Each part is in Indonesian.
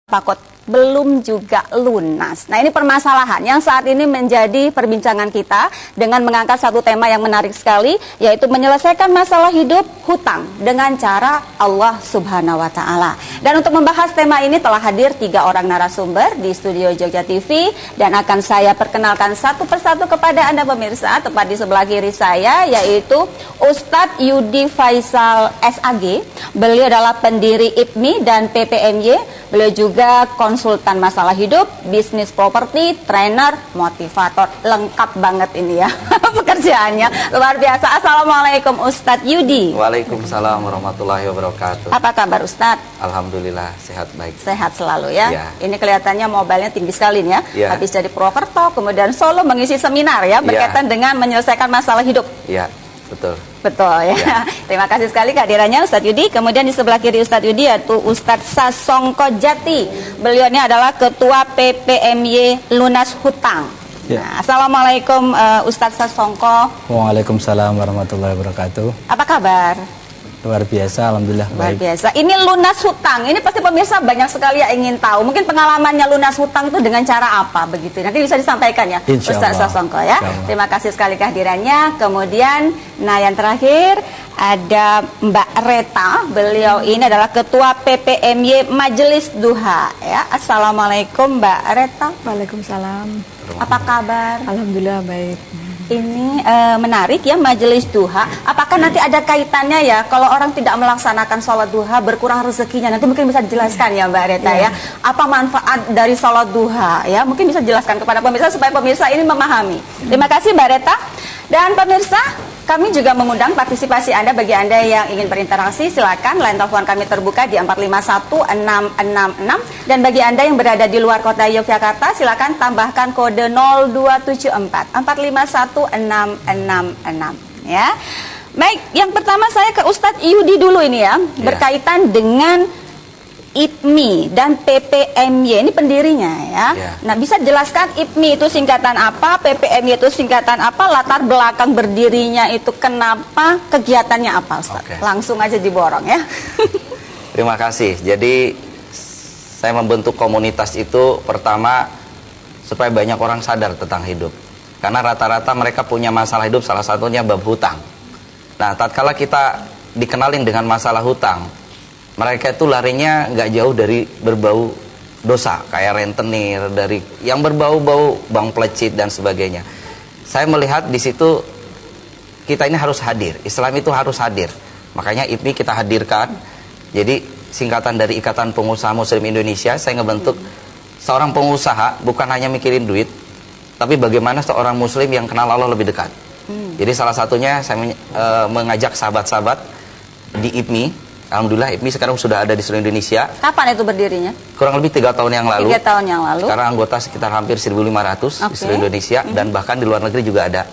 Pakot belum juga lunas. Nah, ini permasalahan yang saat ini menjadi perbincangan kita dengan mengangkat satu tema yang menarik sekali, yaitu menyelesaikan masalah hidup hutang dengan cara Allah Subhanahu wa Ta'ala. Dan untuk membahas tema ini telah hadir 3 orang narasumber di studio Jogja TV, dan akan saya perkenalkan satu persatu kepada Anda pemirsa. Tepat di sebelah kiri saya yaitu Ustadz Yudi Faisal SAG. Beliau adalah pendiri IPMI dan PPMY. Beliau juga konsultan masalah hidup, bisnis properti, trainer, motivator. Lengkap banget ini ya pekerjaannya. Luar biasa. Assalamualaikum Ustadz Yudi. Waalaikumsalam warahmatullahi wabarakatuh. Apa kabar Ustadz? Alhamdulillah sehat baik. Sehat selalu ya. Ya. Ini kelihatannya mobilnya tinggi sekali nih ya. Ya. Habis dari Purwokerto, kemudian Solo mengisi seminar ya berkaitan dengan menyelesaikan masalah hidup. Ya, betul. Betul ya. Terima kasih sekali kehadirannya Ustadz Yudi. Kemudian di sebelah kiri Ustadz Yudi yaitu Ustadz Sasongko Jati. Beliau ini adalah Ketua PPMY Lunas Hutang. Ya. Nah, Assalamualaikum Ustadz Sasongko. Waalaikumsalam warahmatullahi wabarakatuh. Apa kabar? Luar biasa, alhamdulillah Luar baik. biasa. Ini lunas hutang. Ini pasti pemirsa banyak sekali yang ingin tahu. Mungkin pengalamannya lunas hutang itu dengan cara apa begitu. Nanti bisa disampaikan ya, Insya Ustadz Allah. Sasongko ya. Insya Allah. Terima kasih sekali kehadirannya. Kemudian, nah yang terakhir ada Mbak Reta. Beliau ini adalah Ketua PPMY Majelis Duha. Ya, Assalamualaikum Mbak Reta. Waalaikumsalam. Apa kabar? Alhamdulillah baik. Ini menarik ya Majelis Duha. Apakah nanti ada kaitannya ya kalau orang tidak melaksanakan sholat duha berkurang rezekinya? Nanti mungkin bisa dijelaskan ya Mbak Reta ya. Apa manfaat dari sholat duha ya? Mungkin bisa dijelaskan kepada pemirsa supaya pemirsa ini memahami. Terima kasih Mbak Reta. Dan pemirsa, kami juga mengundang partisipasi Anda. Bagi Anda yang ingin berinteraksi, silakan line telepon kami terbuka di 451666. Dan bagi Anda yang berada di luar kota Yogyakarta, silakan tambahkan kode 0274 451666 ya. Baik, yang pertama saya ke Ustadz Yudi dulu ini ya, berkaitan dengan IPMI dan PPMY, ini pendirinya ya. Nah, bisa jelaskan IPMI itu singkatan apa, PPMY itu singkatan apa, latar belakang berdirinya itu kenapa, kegiatannya apa Ustaz? Langsung aja diborong ya. Terima kasih. Jadi saya membentuk komunitas itu pertama supaya banyak orang sadar tentang hidup. Karena rata-rata mereka punya masalah hidup, salah satunya bab hutang. Nah, tatkala kita dikenalin dengan masalah hutang, mereka itu larinya nggak jauh dari berbau dosa, kayak rentenir, dari yang berbau-bau bank pelecit dan sebagainya. Saya melihat di situ kita ini harus hadir, Islam itu harus hadir. Makanya IPMI kita hadirkan. Jadi singkatan dari Ikatan Pengusaha Muslim Indonesia, saya ngebentuk seorang pengusaha bukan hanya mikirin duit, tapi bagaimana seorang muslim yang kenal Allah lebih dekat. Jadi salah satunya saya mengajak sahabat-sahabat di IPMI. Alhamdulillah IPMI sekarang sudah ada di seluruh Indonesia. Kapan itu berdirinya? Kurang lebih 3 tahun yang lalu. 3 tahun yang lalu. Sekarang anggota sekitar hampir 1.500 di seluruh Indonesia. Dan bahkan di luar negeri juga ada.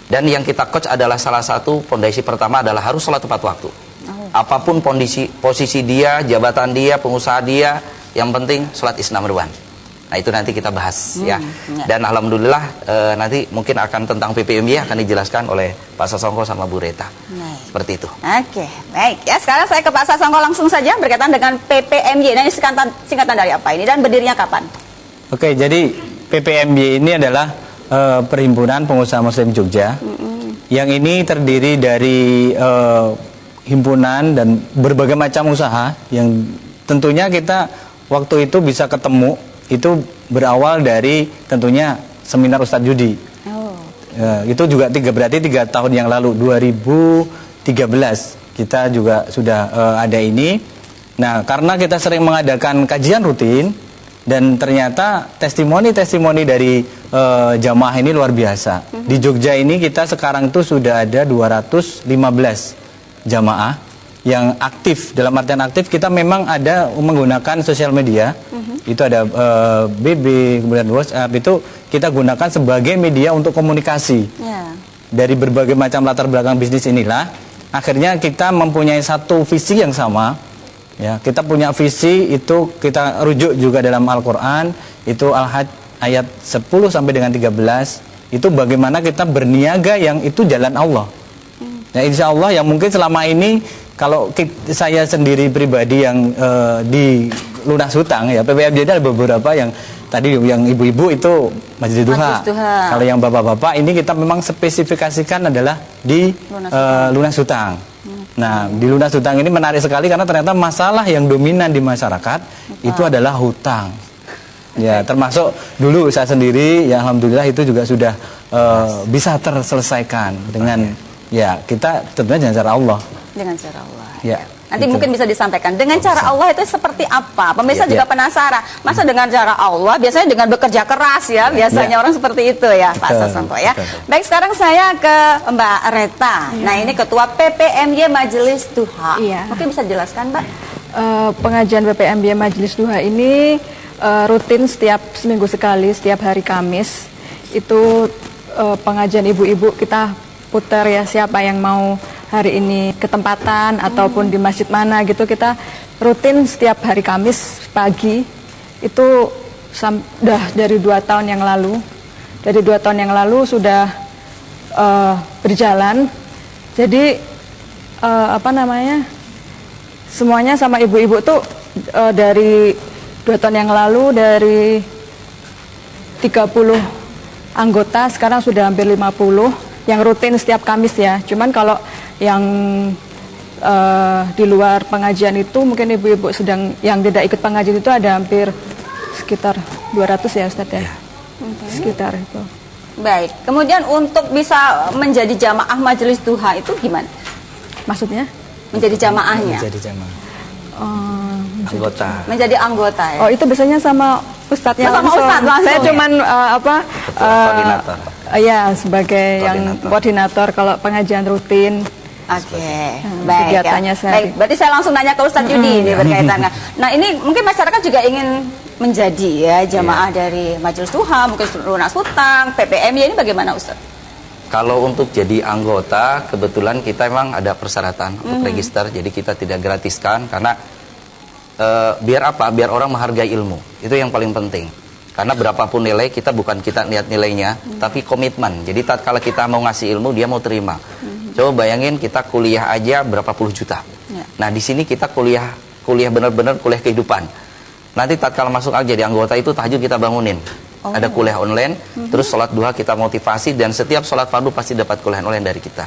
Dan yang kita coach adalah salah satu fondasi pertama adalah harus sholat tepat waktu. Apapun posisi dia, jabatan dia, pengusaha dia, yang penting sholat is number one. Nah itu nanti kita bahas ya. Dan alhamdulillah nanti mungkin akan tentang PPMY akan dijelaskan oleh Pak Sasongko sama Bu Reta. Seperti itu. Oke, baik ya. Sekarang saya ke Pak Sasongko langsung saja berkaitan dengan PPMY. Nah ini singkatan dari apa ini dan berdirinya kapan? Oke, jadi PPMY ini adalah Perhimpunan Pengusaha Muslim Jogja. Yang ini terdiri dari himpunan dan berbagai macam usaha yang tentunya kita waktu itu bisa ketemu. Itu berawal dari tentunya seminar Ustadz Yudi. Itu juga berarti 3 tahun yang lalu, 2013 kita juga sudah ada ini. Nah, karena kita sering mengadakan kajian rutin dan ternyata testimoni-testimoni dari jamaah ini luar biasa. Di Jogja ini kita sekarang itu sudah ada 215 jamaah yang aktif. Dalam artian aktif, kita memang ada menggunakan sosial media. Itu ada BB, kemudian WhatsApp, itu kita gunakan sebagai media untuk komunikasi. Dari berbagai macam latar belakang bisnis inilah, akhirnya kita mempunyai satu visi yang sama. Ya, kita punya visi itu kita rujuk juga dalam Al-Quran, itu Al-Hajj ayat 10 sampai dengan 13, itu bagaimana kita berniaga yang itu jalan Allah. Ya, insya Allah yang mungkin selama ini kalau saya sendiri pribadi yang di lunas hutang ya, PPMJ ada beberapa yang tadi yang ibu-ibu itu Majelis Duha. Majelis Duha. Kalau yang bapak-bapak ini kita memang spesifikasikan adalah di lunas hutang. Nah, di lunas hutang ini menarik sekali karena ternyata masalah yang dominan di masyarakat itu adalah hutang. Ya, termasuk dulu saya sendiri, ya alhamdulillah itu juga sudah bisa terselesaikan dengan ya kita tentunya dengan cara Allah. Dengan cara Allah. Ya. Nanti gitu. mungkin bisa disampaikan dengan cara Allah itu seperti apa? Pemirsa juga penasaran. Masa dengan cara Allah? Biasanya dengan bekerja keras ya. Biasanya orang seperti itu ya, Pak Sasongko ya. Baik, sekarang saya ke Mbak Reta. Nah, ini Ketua PPMY Majelis Duha. Mungkin bisa dijelaskan, Mbak? Pengajian PPMY Majelis Duha ini rutin setiap seminggu sekali, setiap hari Kamis. Itu pengajian ibu-ibu kita putar ya, siapa yang mau hari ini ketempatan ataupun di masjid mana gitu, kita rutin setiap hari Kamis pagi. Itu sudah dari 2 tahun yang lalu. Dari 2 tahun yang lalu sudah berjalan. Jadi semuanya sama ibu-ibu tuh dari 2 tahun yang lalu dari 30 anggota sekarang sudah hampir 50 yang rutin setiap Kamis ya. Cuman kalau yang di luar pengajian itu mungkin ibu-ibu sedang yang tidak ikut pengajian itu ada hampir sekitar 200 ya Ustadz ya. Sekitar itu. Baik. Kemudian untuk bisa menjadi jamaah Majelis Duha itu gimana? Maksudnya? Menjadi jamaahnya. Menjadi jamaah. Anggota. Menjadi anggota ya. Oh, itu biasanya sama Ustadznya Sama langsung. Ustadz langsung, Saya ya? cuman Koordinator. Ya sebagai yang koordinator kalau pengajian rutin. Oke, baik kegiatannya ya. sehari. Baik, berarti saya langsung nanya ke Ustadz Yudi ini berkaitan. Nah, ini mungkin masyarakat juga ingin menjadi ya jamaah dari Majelis Duha, mungkin lunas hutang, PPMY ini bagaimana Ustadz? Kalau untuk jadi anggota, kebetulan kita memang ada persyaratan untuk register, jadi kita tidak gratiskan karena biar apa? Biar orang menghargai ilmu. Itu yang paling penting. Karena berapapun nilai, kita bukan kita lihat nilainya, tapi komitmen. Jadi tatkala kita mau ngasih ilmu, dia mau terima. Coba bayangin kita kuliah aja berapa puluh juta. Nah, di sini kita kuliah benar-benar kuliah kehidupan. Nanti tatkala masuk aja jadi anggota itu tahajud kita bangunin. Ada kuliah online, terus sholat duha kita motivasi, dan setiap sholat fardu pasti dapat kuliah online dari kita.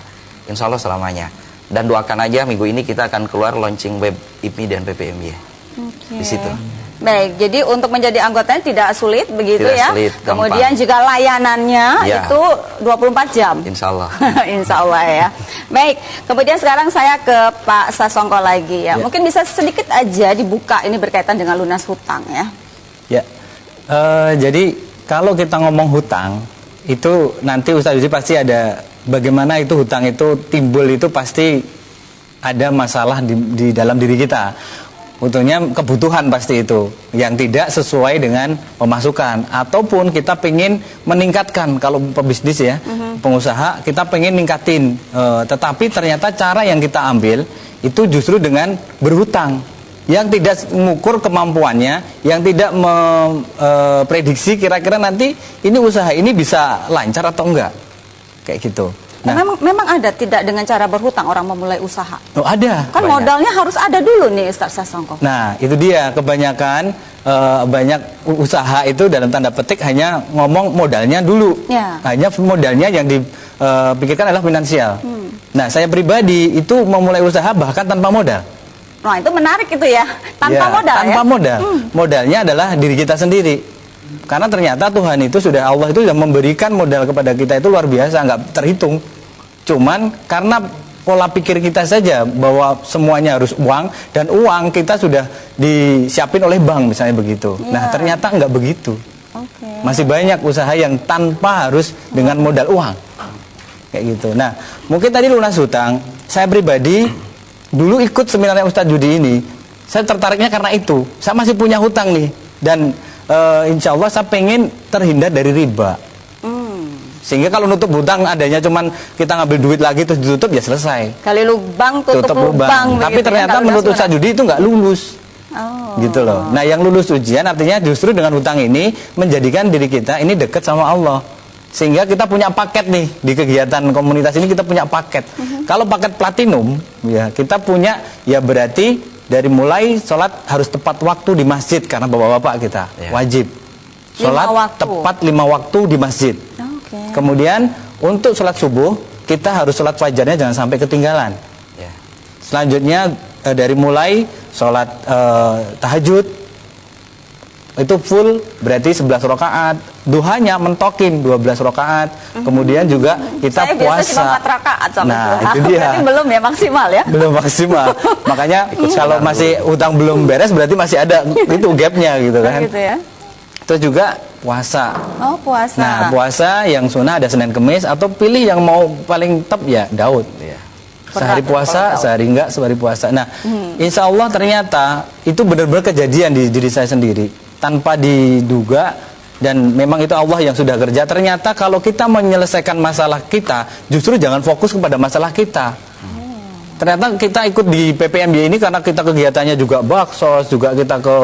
Insya Allah selamanya. Dan doakan aja minggu ini kita akan keluar launching web IPMI dan PPMY. Di situ. Baik, jadi untuk menjadi anggotanya tidak sulit begitu Tidak ya. sulit, gampang. Kemudian juga layanannya itu 24 jam. Insya Allah. Insya Allah ya. Baik, kemudian sekarang saya ke Pak Sasongko lagi ya. Mungkin bisa sedikit aja dibuka ini berkaitan dengan lunas hutang ya. Ya, jadi kalau kita ngomong hutang itu nanti Ustadz Yudi pasti ada bagaimana itu hutang itu timbul, itu pasti ada masalah di dalam diri kita. Untungnya kebutuhan pasti itu yang tidak sesuai dengan pemasukan, ataupun kita pengen meningkatkan. Kalau pebisnis ya, pengusaha kita pengen ningkatin, tetapi ternyata cara yang kita ambil itu justru dengan berhutang, yang tidak mengukur kemampuannya, yang tidak memprediksi kira-kira nanti ini usaha ini bisa lancar atau enggak, kayak gitu. Nah, memang ada tidak dengan cara berhutang orang memulai usaha. Oh, ada. Kan banyak. Modalnya harus ada dulu nih Ustaz Sasongko. Nah, itu dia kebanyakan banyak usaha itu dalam tanda petik hanya ngomong modalnya dulu. Ya. Hanya modalnya yang dipikirkan adalah finansial. Nah, saya pribadi itu memulai usaha bahkan tanpa modal. Nah, itu menarik itu ya. Tanpa modal tanpa ya. modal. Modalnya adalah diri kita sendiri. Karena ternyata Tuhan itu sudah, Allah itu sudah memberikan modal kepada kita itu luar biasa, nggak terhitung. Cuman karena pola pikir kita saja bahwa semuanya harus uang, dan uang kita sudah disiapin oleh bank misalnya begitu. Nah, ternyata nggak begitu. Masih banyak usaha yang tanpa harus dengan modal uang. Kayak gitu. Nah, mungkin tadi lunas hutang, saya pribadi dulu ikut seminarnya Ustadz Yudi ini, saya tertariknya karena itu. Saya masih punya hutang nih, dan insya Allah saya pengen terhindar dari riba. Sehingga kalau nutup hutang adanya cuman kita ngambil duit lagi terus ditutup, ya selesai. Kali lubang tutup lubang. Tapi ternyata menurut Ustadz Yudi itu nggak lulus. Gitu loh. Nah, yang lulus ujian artinya justru dengan hutang ini menjadikan diri kita ini dekat sama Allah. Sehingga kita punya paket nih di kegiatan komunitas ini, kita punya paket. Kalau paket platinum ya kita punya, ya berarti dari mulai sholat harus tepat waktu di masjid karena bapak-bapak kita Ya. wajib sholat tepat 5 waktu di masjid. Oke. Kemudian untuk sholat subuh kita harus sholat fajarnya jangan sampai ketinggalan. Ya. Selanjutnya dari mulai sholat tahajud itu full berarti 11 rakaat. Duhanya mentokin 12 rakaat. Kemudian juga kita Saya puasa. biasa cuma 4 rakaat sama Nah, duha. itu dia. Berarti belum ya maksimal ya. Belum maksimal. Makanya kalau masih utang belum beres berarti masih ada itu gapnya gitu kan. Gitu ya. Terus juga puasa. Oh, puasa. Nah, puasa yang sunnah ada Senin Kemis atau pilih yang mau paling top ya Daud. Ya. Sehari Berat, puasa, kalau tahu. sehari enggak, sehari puasa. Nah, insya Allah ternyata itu benar-benar kejadian di diri saya sendiri tanpa diduga dan memang itu Allah yang sudah kerja. Ternyata kalau kita menyelesaikan masalah kita, justru jangan fokus kepada masalah kita. Ternyata kita ikut di PPMB ini karena kita kegiatannya juga baksos, juga kita ke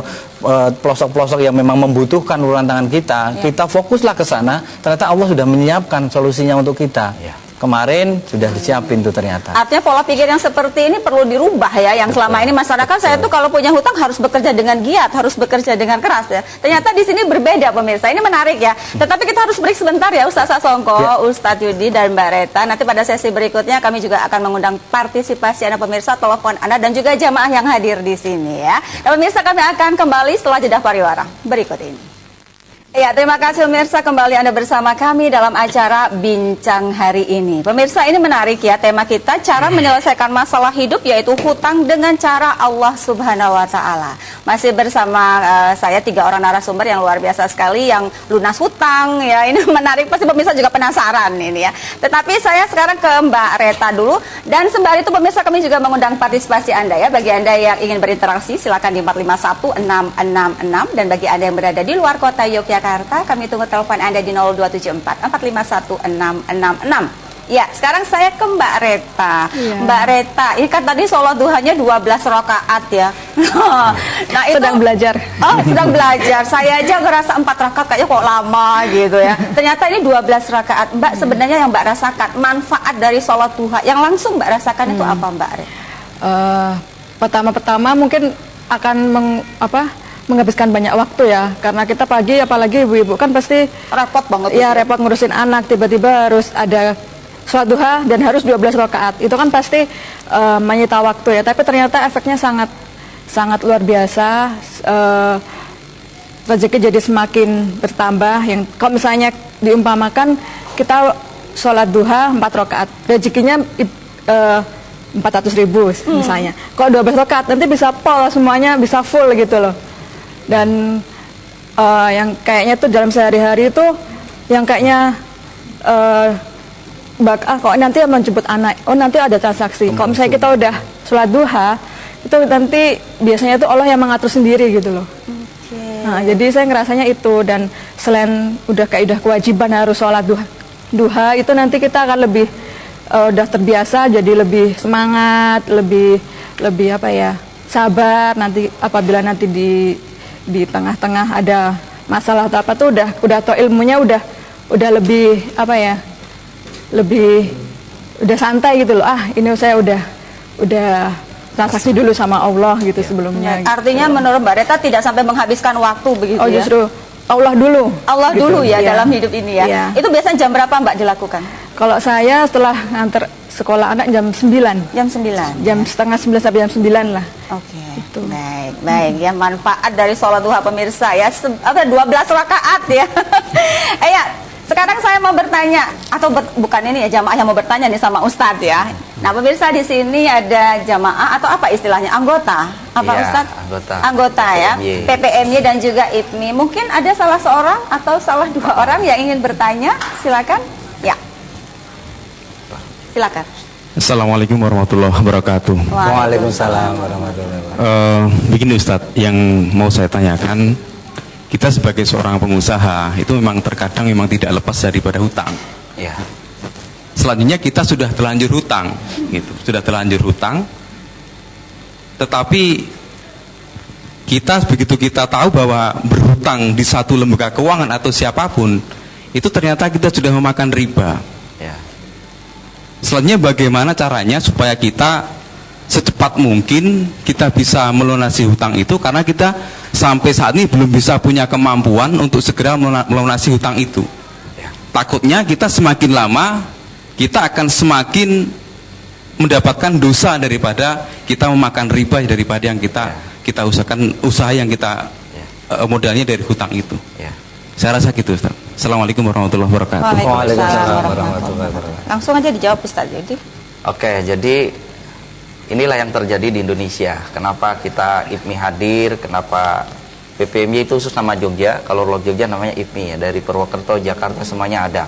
pelosok-pelosok yang memang membutuhkan uluran tangan kita. Kita fokuslah ke sana. Ternyata Allah sudah menyiapkan solusinya untuk kita. Ya. Kemarin sudah disiapin tuh ternyata. Artinya pola pikir yang seperti ini perlu dirubah ya. Yang selama ini masyarakat saya tuh kalau punya hutang harus bekerja dengan giat, harus bekerja dengan keras ya. Ternyata di sini berbeda pemirsa. Ini menarik ya. Tetapi kita harus break sebentar ya Ustaz Sasongko, Ustadz Yudi dan Mbak Reta. Nanti pada sesi berikutnya kami juga akan mengundang partisipasi Anda pemirsa, telepon Anda dan juga jamaah yang hadir di sini ya. Dan pemirsa kami akan kembali setelah jeda pariwara berikut ini. Ya, terima kasih pemirsa, kembali Anda bersama kami dalam acara Bincang hari ini. Pemirsa, ini menarik ya, tema kita cara menyelesaikan masalah hidup yaitu hutang dengan cara Allah Subhanahu wa taala. Masih bersama saya 3 orang narasumber yang luar biasa sekali yang lunas hutang ya. Ini menarik, pasti pemirsa juga penasaran ini ya. Tetapi saya sekarang ke Mbak Reta dulu dan sembari itu pemirsa kami juga mengundang partisipasi Anda ya. Bagi Anda yang ingin berinteraksi silakan di 451-666 dan bagi Anda yang berada di luar kota Yogyakarta kami tunggu telepon Anda di 0274 451 666. Ya, sekarang saya ke Mbak Reta. Iya. Mbak Reta, ini kan tadi sholat duhanya 12 rakaat ya. Nah, itu Sedang belajar. Oh, sedang belajar. Saya aja ngerasa 4 rakaat kayaknya kok lama gitu ya. Ternyata ini 12 rakaat. Mbak, sebenarnya yang Mbak rasakan manfaat dari sholat duha yang langsung Mbak rasakan itu apa, Mbak Reta? Pertama-pertama mungkin akan menghabiskan banyak waktu ya, karena kita pagi apalagi ibu-ibu kan pasti Repot banget. ya repot ngurusin anak, tiba-tiba harus ada sholat duha dan harus 12 rakaat. Itu kan pasti menyita waktu ya, tapi ternyata efeknya sangat sangat luar biasa. Rezeki jadi semakin bertambah. Yang kalau misalnya diumpamakan kita sholat duha 4 rakaat, rezekinya 400.000 misalnya. Kalau 12 rakaat nanti bisa pol semuanya, bisa full gitu loh. Dan yang kayaknya tuh dalam sehari-hari itu yang kayaknya kok nanti menjemput anak, oh nanti ada transaksi. Kalau misalnya kita udah sholat duha, itu nanti biasanya tuh Allah yang mengatur sendiri gitu loh. Nah, jadi saya ngerasanya itu, dan selain udah kewajiban harus sholat duha itu nanti kita akan lebih udah terbiasa, jadi lebih semangat, lebih sabar nanti apabila nanti di tengah-tengah ada masalah atau apa tuh udah tahu ilmunya, udah lebih udah santai gitu loh. Ini saya udah transaksi dulu sama Allah gitu sebelumnya. Artinya menurut Mbak Reta tidak sampai menghabiskan waktu begitu ya? Justru Allah dulu. Allah gitu. dulu ya Iya. dalam hidup ini ya. Iya. Itu biasanya jam berapa Mbak dilakukan? Kalau saya setelah nganter sekolah anak jam 9. Jam 9. Jam setengah 9 sampai jam 9 lah. Oke. Itu. Baik ya, manfaat dari sholat duha pemirsa ya. 12 rakaat ya. Ya, sekarang saya mau bertanya atau bukan ini ya, jamaah yang mau bertanya nih sama Ustadz ya. Nah, pemirsa di sini ada jamaah atau apa istilahnya? Anggota. Apa Iya, Ustadz? anggota. Ya. PPMY. PPMY dan juga IPMI. Mungkin ada salah seorang atau salah 2 orang yang ingin bertanya. Silakan. Ya. Silakan. Assalamualaikum warahmatullahi wabarakatuh. Waalaikumsalam warahmatullahi wabarakatuh. Begini Ustadz, yang mau saya tanyakan, kita sebagai seorang pengusaha itu memang terkadang memang tidak lepas daripada hutang. Ya. Selanjutnya kita sudah terlanjur hutang, gitu, sudah terlanjur hutang. Tetapi begitu kita tahu bahwa berhutang di satu lembaga keuangan atau siapapun, itu ternyata kita sudah memakan riba. Ya. Selanjutnya bagaimana caranya supaya kita secepat mungkin kita bisa melunasi hutang itu, karena kita sampai saat ini belum bisa punya kemampuan untuk segera melunasi hutang itu. Takutnya kita semakin lama kita akan semakin mendapatkan dosa daripada kita memakan riba, daripada yang kita usahakan, usaha yang kita modalnya dari hutang itu. Saya rasa gitu, Ustaz. Assalamualaikum warahmatullahi wabarakatuh. Waalaikumsalam warahmatullahi wabarakatuh. Langsung aja dijawab Ustaz. Jadi Oke, jadi inilah yang terjadi di Indonesia. Kenapa kita IPMI hadir, kenapa PPMY itu khusus nama Jogja, kalau Lok Jogja namanya IPMI ya, dari Purwokerto, Jakarta semuanya ada.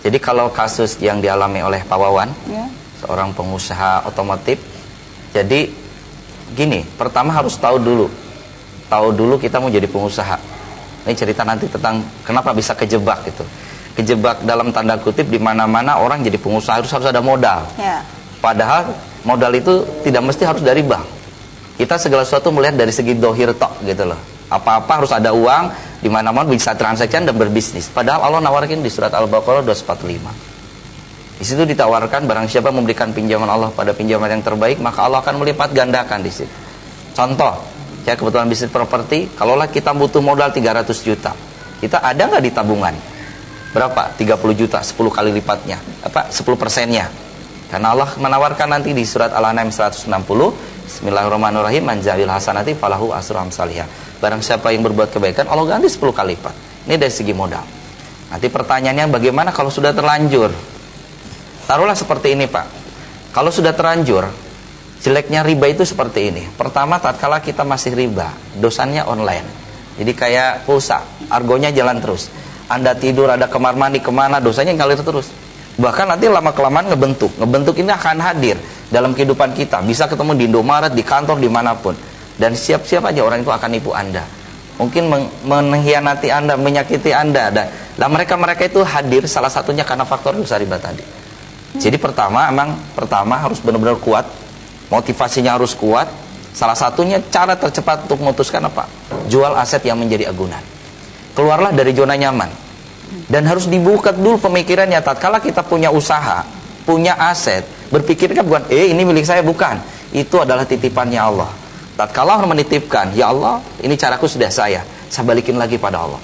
Jadi kalau kasus yang dialami oleh Pak Wawan, seorang pengusaha otomotif, jadi gini, pertama harus tahu dulu kita mau jadi pengusaha. Ini cerita nanti tentang kenapa bisa kejebak gitu. Kejebak dalam tanda kutip, di mana-mana orang jadi pengusaha harus ada modal. Padahal modal itu tidak mesti harus dari bank. Kita segala sesuatu melihat dari segi dohir tok gitu loh. Apa-apa harus ada uang, di mana-mana bisa transaksi dan berbisnis. Padahal Allah nawarkan di surat Al-Baqarah 245. Di situ ditawarkan barang siapa memberikan pinjaman Allah pada pinjaman yang terbaik, maka Allah akan melipat gandakan di situ. Contoh, ya kebetulan bisnis properti, kalaulah kita butuh modal 300 juta, kita ada nggak di tabungan? Berapa? 30 juta, 10 kali lipatnya, 10%-nya. Karena Allah menawarkan nanti di surat Al-An'am 160, Bismillahirrahmanirrahim, manjawil hasanati falahu asru amsalihah. Barang siapa yang berbuat kebaikan, Allah ganti 10 kali lipat. Ini dari segi modal. Nanti pertanyaannya bagaimana kalau sudah terlanjur? Taruhlah seperti ini, Pak. Kalau sudah terlanjur, jeleknya riba itu seperti ini. Pertama, tatkala kita masih riba, dosanya online. Jadi kayak pulsa, argonya jalan terus. Anda tidur, ada kamar mandi kemana, dosanya ngalir terus. Bahkan nanti lama-kelamaan ngebentuk. Ngebentuk ini akan hadir dalam kehidupan kita. Bisa ketemu di Indomaret, di kantor, dimanapun. Dan siap-siap aja orang itu akan nipu Anda. Mungkin mengkhianati Anda, menyakiti Anda. Dan mereka-mereka itu hadir salah satunya karena faktor dosa riba tadi. Jadi pertama harus benar-benar kuat. Motivasinya harus kuat. Salah satunya cara tercepat untuk memutuskan apa? Jual aset yang menjadi agunan. Keluarlah dari zona nyaman. Dan harus dibuka dulu pemikirannya. Tatkala kita punya usaha, punya aset, berpikirkan bukan, ini milik saya, bukan. Itu adalah titipannya Allah. Tatkala orang menitipkan, ya Allah, ini caraku sudah saya balikin lagi pada Allah.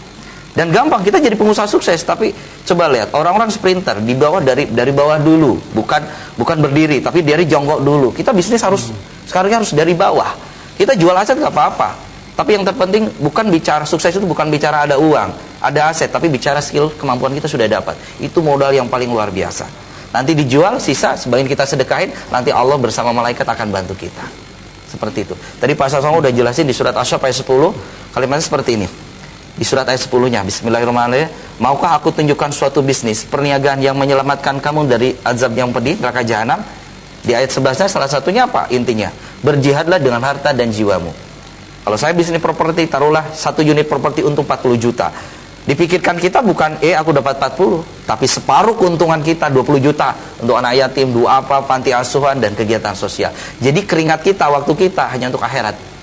Dan gampang, kita jadi pengusaha sukses. Tapi coba lihat, orang-orang sprinter di bawah, dari bawah dulu, bukan berdiri, tapi dari jongkok dulu. Kita bisnis sekarang harus dari bawah. Kita jual aset nggak apa-apa, tapi yang terpenting bukan bicara sukses itu bukan bicara ada uang, ada aset, tapi bicara skill, kemampuan kita sudah dapat. Itu modal yang paling luar biasa. Nanti dijual, sisa sebagian kita sedekahin, nanti Allah bersama malaikat akan bantu kita. Seperti itu. Tadi Pak Sasong udah jelasin di surat Asy-Syura ayat 10, kalimatnya seperti ini. Di surat ayat 10-nya, Bismillahirrahmanirrahim, maukah aku tunjukkan suatu bisnis perniagaan yang menyelamatkan kamu dari azab yang pedih, neraka jahanam? Di ayat 11-nya salah satunya apa intinya? Berjihadlah dengan harta dan jiwamu. Kalau saya bisnis properti, taruhlah 1 unit properti untuk 40 juta. Dipikirkan kita bukan, aku dapat 40, tapi separuh keuntungan kita 20 juta untuk anak yatim, panti asuhan, dan kegiatan sosial. Jadi keringat kita, waktu kita hanya untuk akhirat.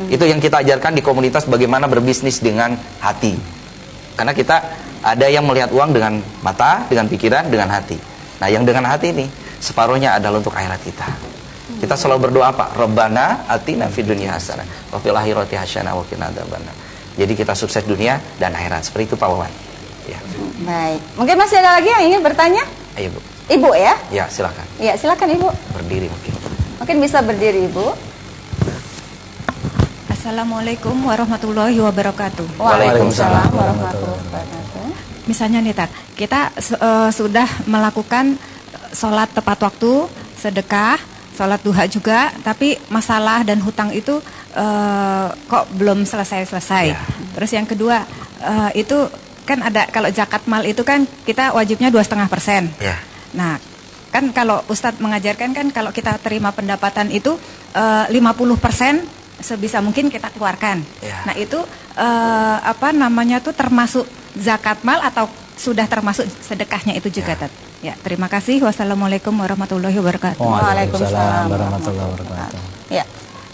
Itu yang kita ajarkan di komunitas, bagaimana berbisnis dengan hati. Karena kita ada yang melihat uang dengan mata, dengan pikiran, dengan hati. Nah, yang dengan hati ini separuhnya adalah untuk akhirat kita. Kita selalu berdoa apa? Rabbana atina fid dunya hasanah wa fil akhirati hasanah wa qina adzabannar. Jadi kita sukses dunia dan akhirat. Seperti itu Pak Wawan. Ya. baik. Mungkin masih ada lagi yang ingin bertanya? Ayo Bu. Ibu ya? Ya, silakan. Ya, silakan Ibu. Berdiri mungkin. Mungkin bisa berdiri Ibu. Assalamualaikum warahmatullahi wabarakatuh. Waalaikumsalam warahmatullahi wabarakatuh. Misalnya nih Tat, kita sudah melakukan sholat tepat waktu, sedekah, sholat duha juga, tapi masalah dan hutang itu kok belum selesai-selesai. Ya. Terus yang kedua, itu kan ada, kalau zakat mal itu kan kita wajibnya 2,5%. Ya. Nah, kan kalau Ustadz mengajarkan kan kalau kita terima pendapatan itu 50% sebisa mungkin kita keluarkan. Ya. Nah itu apa namanya tuh termasuk zakat mal atau sudah termasuk sedekahnya itu juga, Tat? Ya, terima kasih. Wassalamualaikum warahmatullahi wabarakatuh. Waalaikumsalam warahmatullahi wabarakatuh. Ya,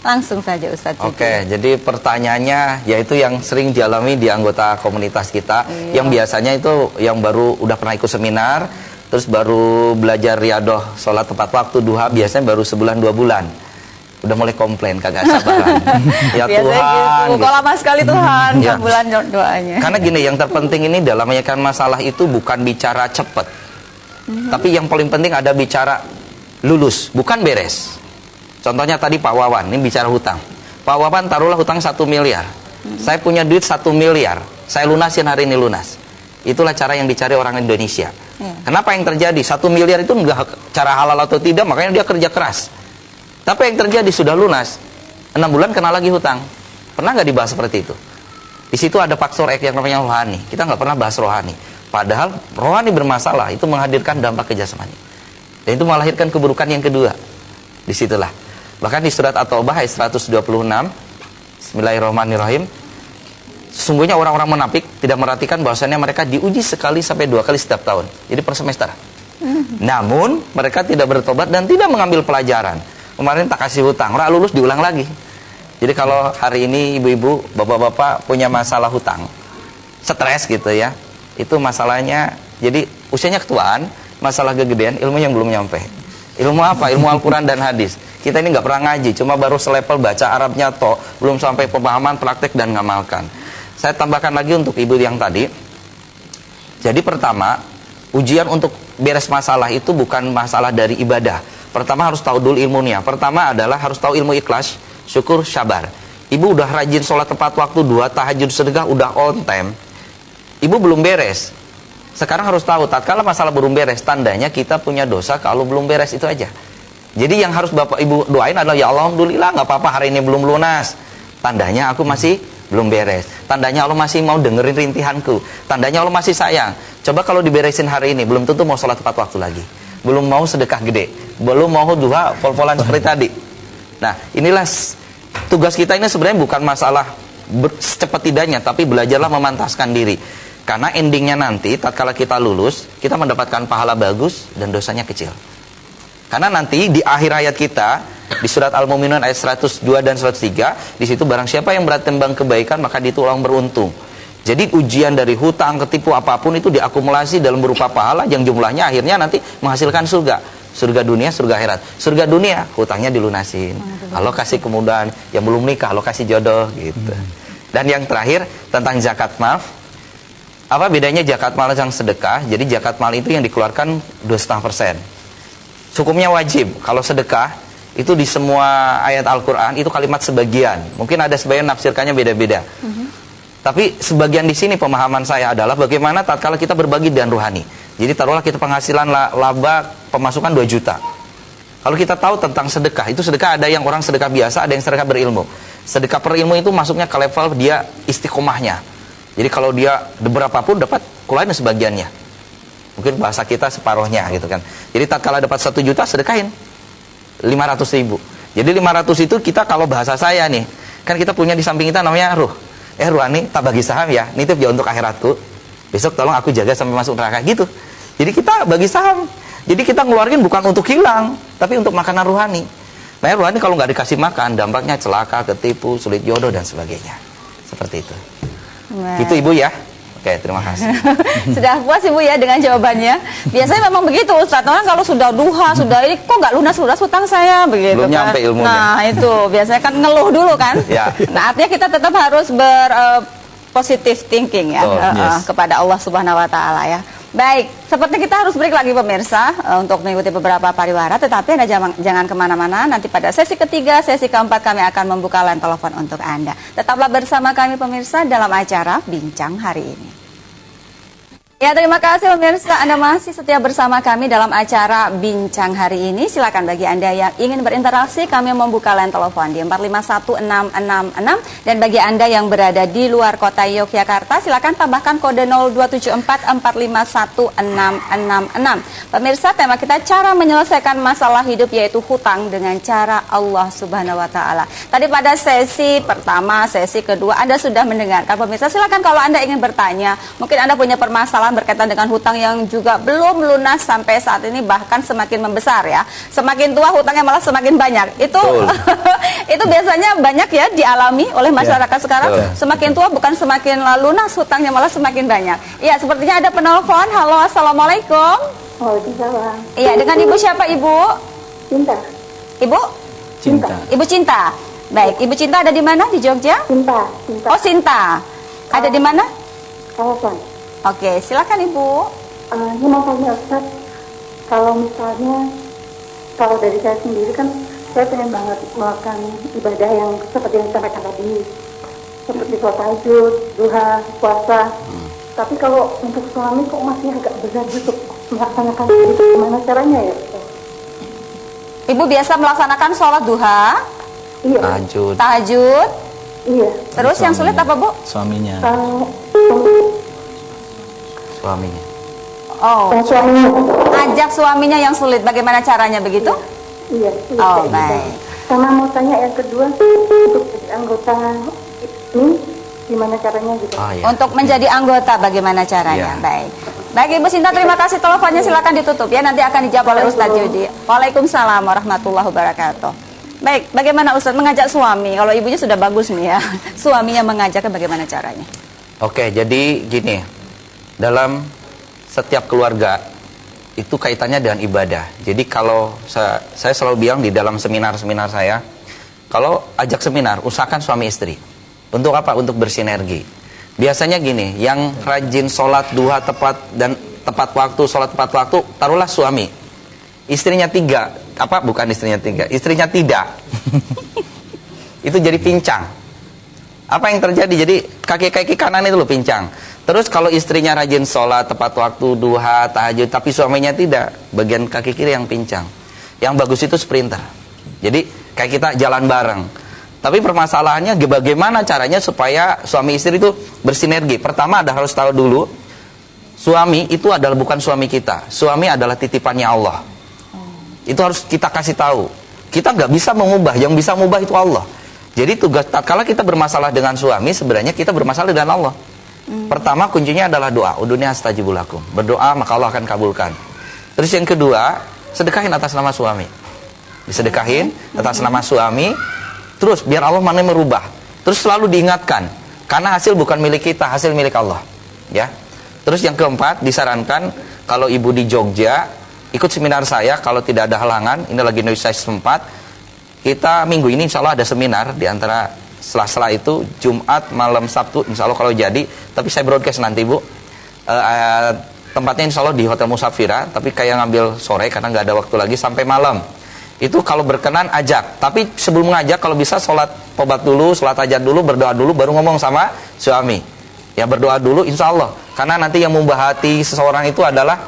langsung saja Ustadz. Oke, jadi pertanyaannya yaitu yang sering dialami di anggota komunitas kita, yang biasanya itu yang baru udah pernah ikut seminar, terus baru belajar riadoh sholat tepat waktu duha, biasanya baru sebulan 2 bulan. udah mulai komplain kagak sabaran. Ya Biasanya Tuhan. gitu. Kok lama sekali Tuhan Ya. bulan doanya. Karena gini, yang terpenting ini dalam menyelesaikan masalah itu bukan bicara cepet, tapi yang paling penting ada bicara lulus, bukan beres. Contohnya tadi Pak Wawan, ini bicara hutang. Pak Wawan taruhlah hutang 1 miliar. Saya punya duit 1 miliar, saya lunasin hari ini lunas. Itulah cara yang dicari orang Indonesia. Kenapa yang terjadi? 1 miliar itu enggak cara halal atau tidak, makanya dia kerja keras. Tapi yang terjadi sudah lunas, 6 bulan kena lagi hutang. Pernah nggak dibahas seperti itu? Di situ ada faktor X yang namanya rohani. Kita nggak pernah bahas rohani. Padahal rohani bermasalah, itu menghadirkan dampak ke jasmani. Dan itu melahirkan keburukan yang kedua. Disitulah. Bahkan di surat At-Taubah ayat 126, Bismillahirrahmanirrahim, sesungguhnya orang-orang munafik tidak merhatikan bahwasannya mereka diuji sekali sampai 2 kali setiap tahun. Jadi per semester. Namun mereka tidak bertobat dan tidak mengambil pelajaran. Kemarin tak kasih hutang, orang lulus diulang lagi. Jadi kalau hari ini ibu-ibu, bapak-bapak punya masalah hutang, stres gitu ya, itu masalahnya, jadi usianya ketuaan, masalah kegedean, ilmu yang belum nyampe. Ilmu apa? Ilmu Al-Quran dan hadis. Kita ini nggak pernah ngaji, cuma baru selevel baca Arabnya toh, belum sampai pemahaman, praktek dan ngamalkan. Saya tambahkan lagi untuk ibu yang tadi. Jadi pertama, ujian untuk beres masalah itu bukan masalah dari ibadah. Pertama harus tahu dulu ilmunya. Pertama adalah harus tahu ilmu ikhlas, syukur, sabar. Ibu udah rajin sholat tepat waktu, 2 tahajud sedekah, udah on time. Ibu belum beres. Sekarang harus tahu, tatkala masalah belum beres, tandanya kita punya dosa kalau belum beres, itu aja. Jadi yang harus bapak ibu doain adalah, ya Allah, alhamdulillah nggak apa-apa hari ini belum lunas. Tandanya aku masih belum beres. Tandanya Allah masih mau dengerin rintihanku. Tandanya Allah masih sayang. Coba kalau diberesin hari ini, belum tentu mau sholat tepat waktu lagi. Belum mau sedekah gede. Belum mau duha pol-polan seperti tadi. Nah, inilah tugas kita ini sebenarnya bukan masalah secepat tidaknya, tapi belajarlah memantaskan diri. Karena endingnya nanti, tatkala kita lulus, kita mendapatkan pahala bagus dan dosanya kecil. Karena nanti di akhir ayat kita, di surat Al-Mu'minun ayat 102 dan 103, di situ barang siapa yang bertimbang kebaikan, maka dia itu orang beruntung. Jadi ujian dari hutang, ketipu, apapun itu diakumulasi dalam berupa pahala yang jumlahnya akhirnya nanti menghasilkan surga. Surga dunia, surga akhirat. Surga dunia, hutangnya dilunasin. Allah kasih kemudahan, yang belum nikah, Allah kasih jodoh gitu. Dan yang terakhir tentang zakat mal. Apa bedanya zakat mal yang sedekah? Jadi zakat mal itu yang dikeluarkan 2,5%. Hukumnya wajib. Kalau sedekah itu di semua ayat Al-Quran itu kalimat sebagian. Mungkin ada sebagian nafsirkannya beda-beda. Tapi sebagian di sini pemahaman saya adalah bagaimana tatkala kita berbagi dan rohani. Jadi taruhlah kita penghasilan laba pemasukan 2 juta. Kalau kita tahu tentang sedekah, itu sedekah ada yang orang sedekah biasa, ada yang sedekah berilmu. Sedekah berilmu itu masuknya ke level dia istiqomahnya. Jadi kalau dia berapapun dapat keluarin sebagiannya. Mungkin bahasa kita separuhnya gitu kan. Jadi tatkala dapat 1 juta sedekahin 500.000. Jadi 500 itu kita kalau bahasa saya nih, kan kita punya di samping kita namanya ruh. Ruhani tak bagi saham ya, nitip ya untuk akhiratku. Besok tolong aku jaga sampai masuk neraka gitu. Jadi kita bagi saham. Jadi kita ngeluarin bukan untuk hilang, tapi untuk makanan rohani. Nah, rohani kalau nggak dikasih makan, dampaknya celaka, ketipu, sulit jodoh dan sebagainya. Seperti itu. Wah. Itu Ibu ya. Oke, terima kasih. Sudah puas Ibu ya dengan jawabannya. Biasanya memang begitu Ustadz. Orang kalau sudah duha, sudah ini kok nggak lunas hutang saya begitu. Belum kan. nyampe ilmunya. Nah itu biasanya kan ngeluh dulu kan. Ya. Nah artinya kita tetap harus positive thinking ya kepada Allah Subhanahu Wa Taala ya. Baik, seperti kita harus break lagi pemirsa untuk mengikuti beberapa pariwara, tetapi Anda jangan kemana-mana. Nanti pada sesi ketiga, sesi keempat kami akan membuka line telepon untuk Anda. Tetaplah bersama kami pemirsa dalam acara Bincang Hari Ini. Ya, terima kasih pemirsa, Anda masih setia bersama kami dalam acara Bincang Hari Ini. Silakan bagi Anda yang ingin berinteraksi, kami membuka line telepon di 451666, dan bagi Anda yang berada di luar kota Yogyakarta, silakan tambahkan kode 02744516666. Pemirsa, tema kita cara menyelesaikan masalah hidup yaitu hutang dengan cara Allah Subhanahu Wa Taala. Tadi pada sesi pertama, sesi kedua Anda sudah mendengarkan pemirsa. Silakan kalau Anda ingin bertanya, mungkin Anda punya permasalahan berkaitan dengan hutang yang juga belum lunas sampai saat ini, bahkan semakin membesar ya. Semakin tua hutangnya malah semakin banyak. Itu itu biasanya banyak ya dialami oleh masyarakat sekarang. Semakin tua bukan semakin lunas, hutangnya malah semakin banyak. Iya, sepertinya ada penelpon. Halo, assalamualaikum. Waalaikumsalam. Iya, dengan Ibu siapa Ibu? Cinta. Ibu? Cinta. Ibu Cinta. Baik, Ibu Cinta ada di mana di Jogja? Cinta. Oh, Sinta. Ada di mana? Kawasan. Oke, silakan Ibu. Ini mau tanya Ustaz, kalau misalnya, kalau dari saya sendiri kan, saya pengen banget melakukan ibadah yang seperti yang disampaikan tadi, seperti sholat tahajud, duha, puasa. Tapi kalau untuk suami kok masih agak berat gitu melaksanakan itu, gimana caranya ya Ustaz? Ibu biasa melaksanakan sholat duha, Iya. Tahajud. tahajud. Iya. Terus yang sulit apa, Bu? Suaminya. Suaminya. Oh, Suaminya. ajak suaminya yang sulit. Bagaimana caranya begitu? Iya. Iya. Oh, kayak gitu. baik. Sama mau tanya yang kedua, untuk jadi anggota ini gimana caranya gitu? Oh, iya. Untuk menjadi anggota bagaimana caranya? Iya. Baik. Baik Ibu Sinta, terima kasih, teleponnya silakan ditutup ya, nanti akan dijawab oleh Ustadz Yudi. Waalaikumsalam warahmatullahi wabarakatuh. Baik, bagaimana Ustadz mengajak suami? Kalau ibunya sudah bagus nih ya, suaminya mengajaknya bagaimana caranya? Oke, jadi gini, dalam setiap keluarga itu kaitannya dengan ibadah. Jadi kalau saya selalu bilang di dalam seminar-seminar saya, kalau ajak seminar, usahakan suami istri. Untuk apa? Untuk bersinergi. Biasanya gini, yang rajin sholat duha tepat waktu, sholat tepat waktu, taruhlah suami. Istrinya istrinya tidak. Itu jadi pincang. Apa yang terjadi? Jadi kaki kanan itu loh pincang. Terus kalau istrinya rajin sholat tepat waktu, duha, tahajud, tapi suaminya tidak, bagian kaki kiri yang pincang. Yang bagus itu sprinter. Jadi kayak kita jalan bareng. Tapi permasalahannya bagaimana caranya supaya suami istri itu bersinergi. Pertama harus tahu dulu, suami itu adalah bukan suami kita. Suami adalah titipannya Allah. Itu harus kita kasih tahu. Kita nggak bisa mengubah, yang bisa mengubah itu Allah. Jadi tugas tatkala kita bermasalah dengan suami, sebenarnya kita bermasalah dengan Allah. Pertama kuncinya adalah doa. Udhunya astajibul lakum. Berdoa maka Allah akan kabulkan. Terus yang kedua, sedekahin atas nama suami. Disedekahin atas nama suami. Terus biar Allah mana merubah. Terus selalu diingatkan, karena hasil bukan milik kita, hasil milik Allah. Ya. Terus yang keempat, disarankan kalau ibu di Jogja ikut seminar saya, kalau tidak ada halangan, ini lagi saya sempat, kita minggu ini insya Allah ada seminar di antara sela-sela itu Jumat malam Sabtu, insya Allah kalau jadi, tapi saya broadcast nanti Bu. Tempatnya insya Allah di Hotel Musafira, tapi kayak ngambil sore karena nggak ada waktu lagi sampai malam. Itu kalau berkenan ajak, tapi sebelum ngajak kalau bisa sholat tobat dulu, sholat hajat dulu, berdoa dulu, baru ngomong sama suami. Ya berdoa dulu insya Allah, karena nanti yang membuka hati seseorang itu adalah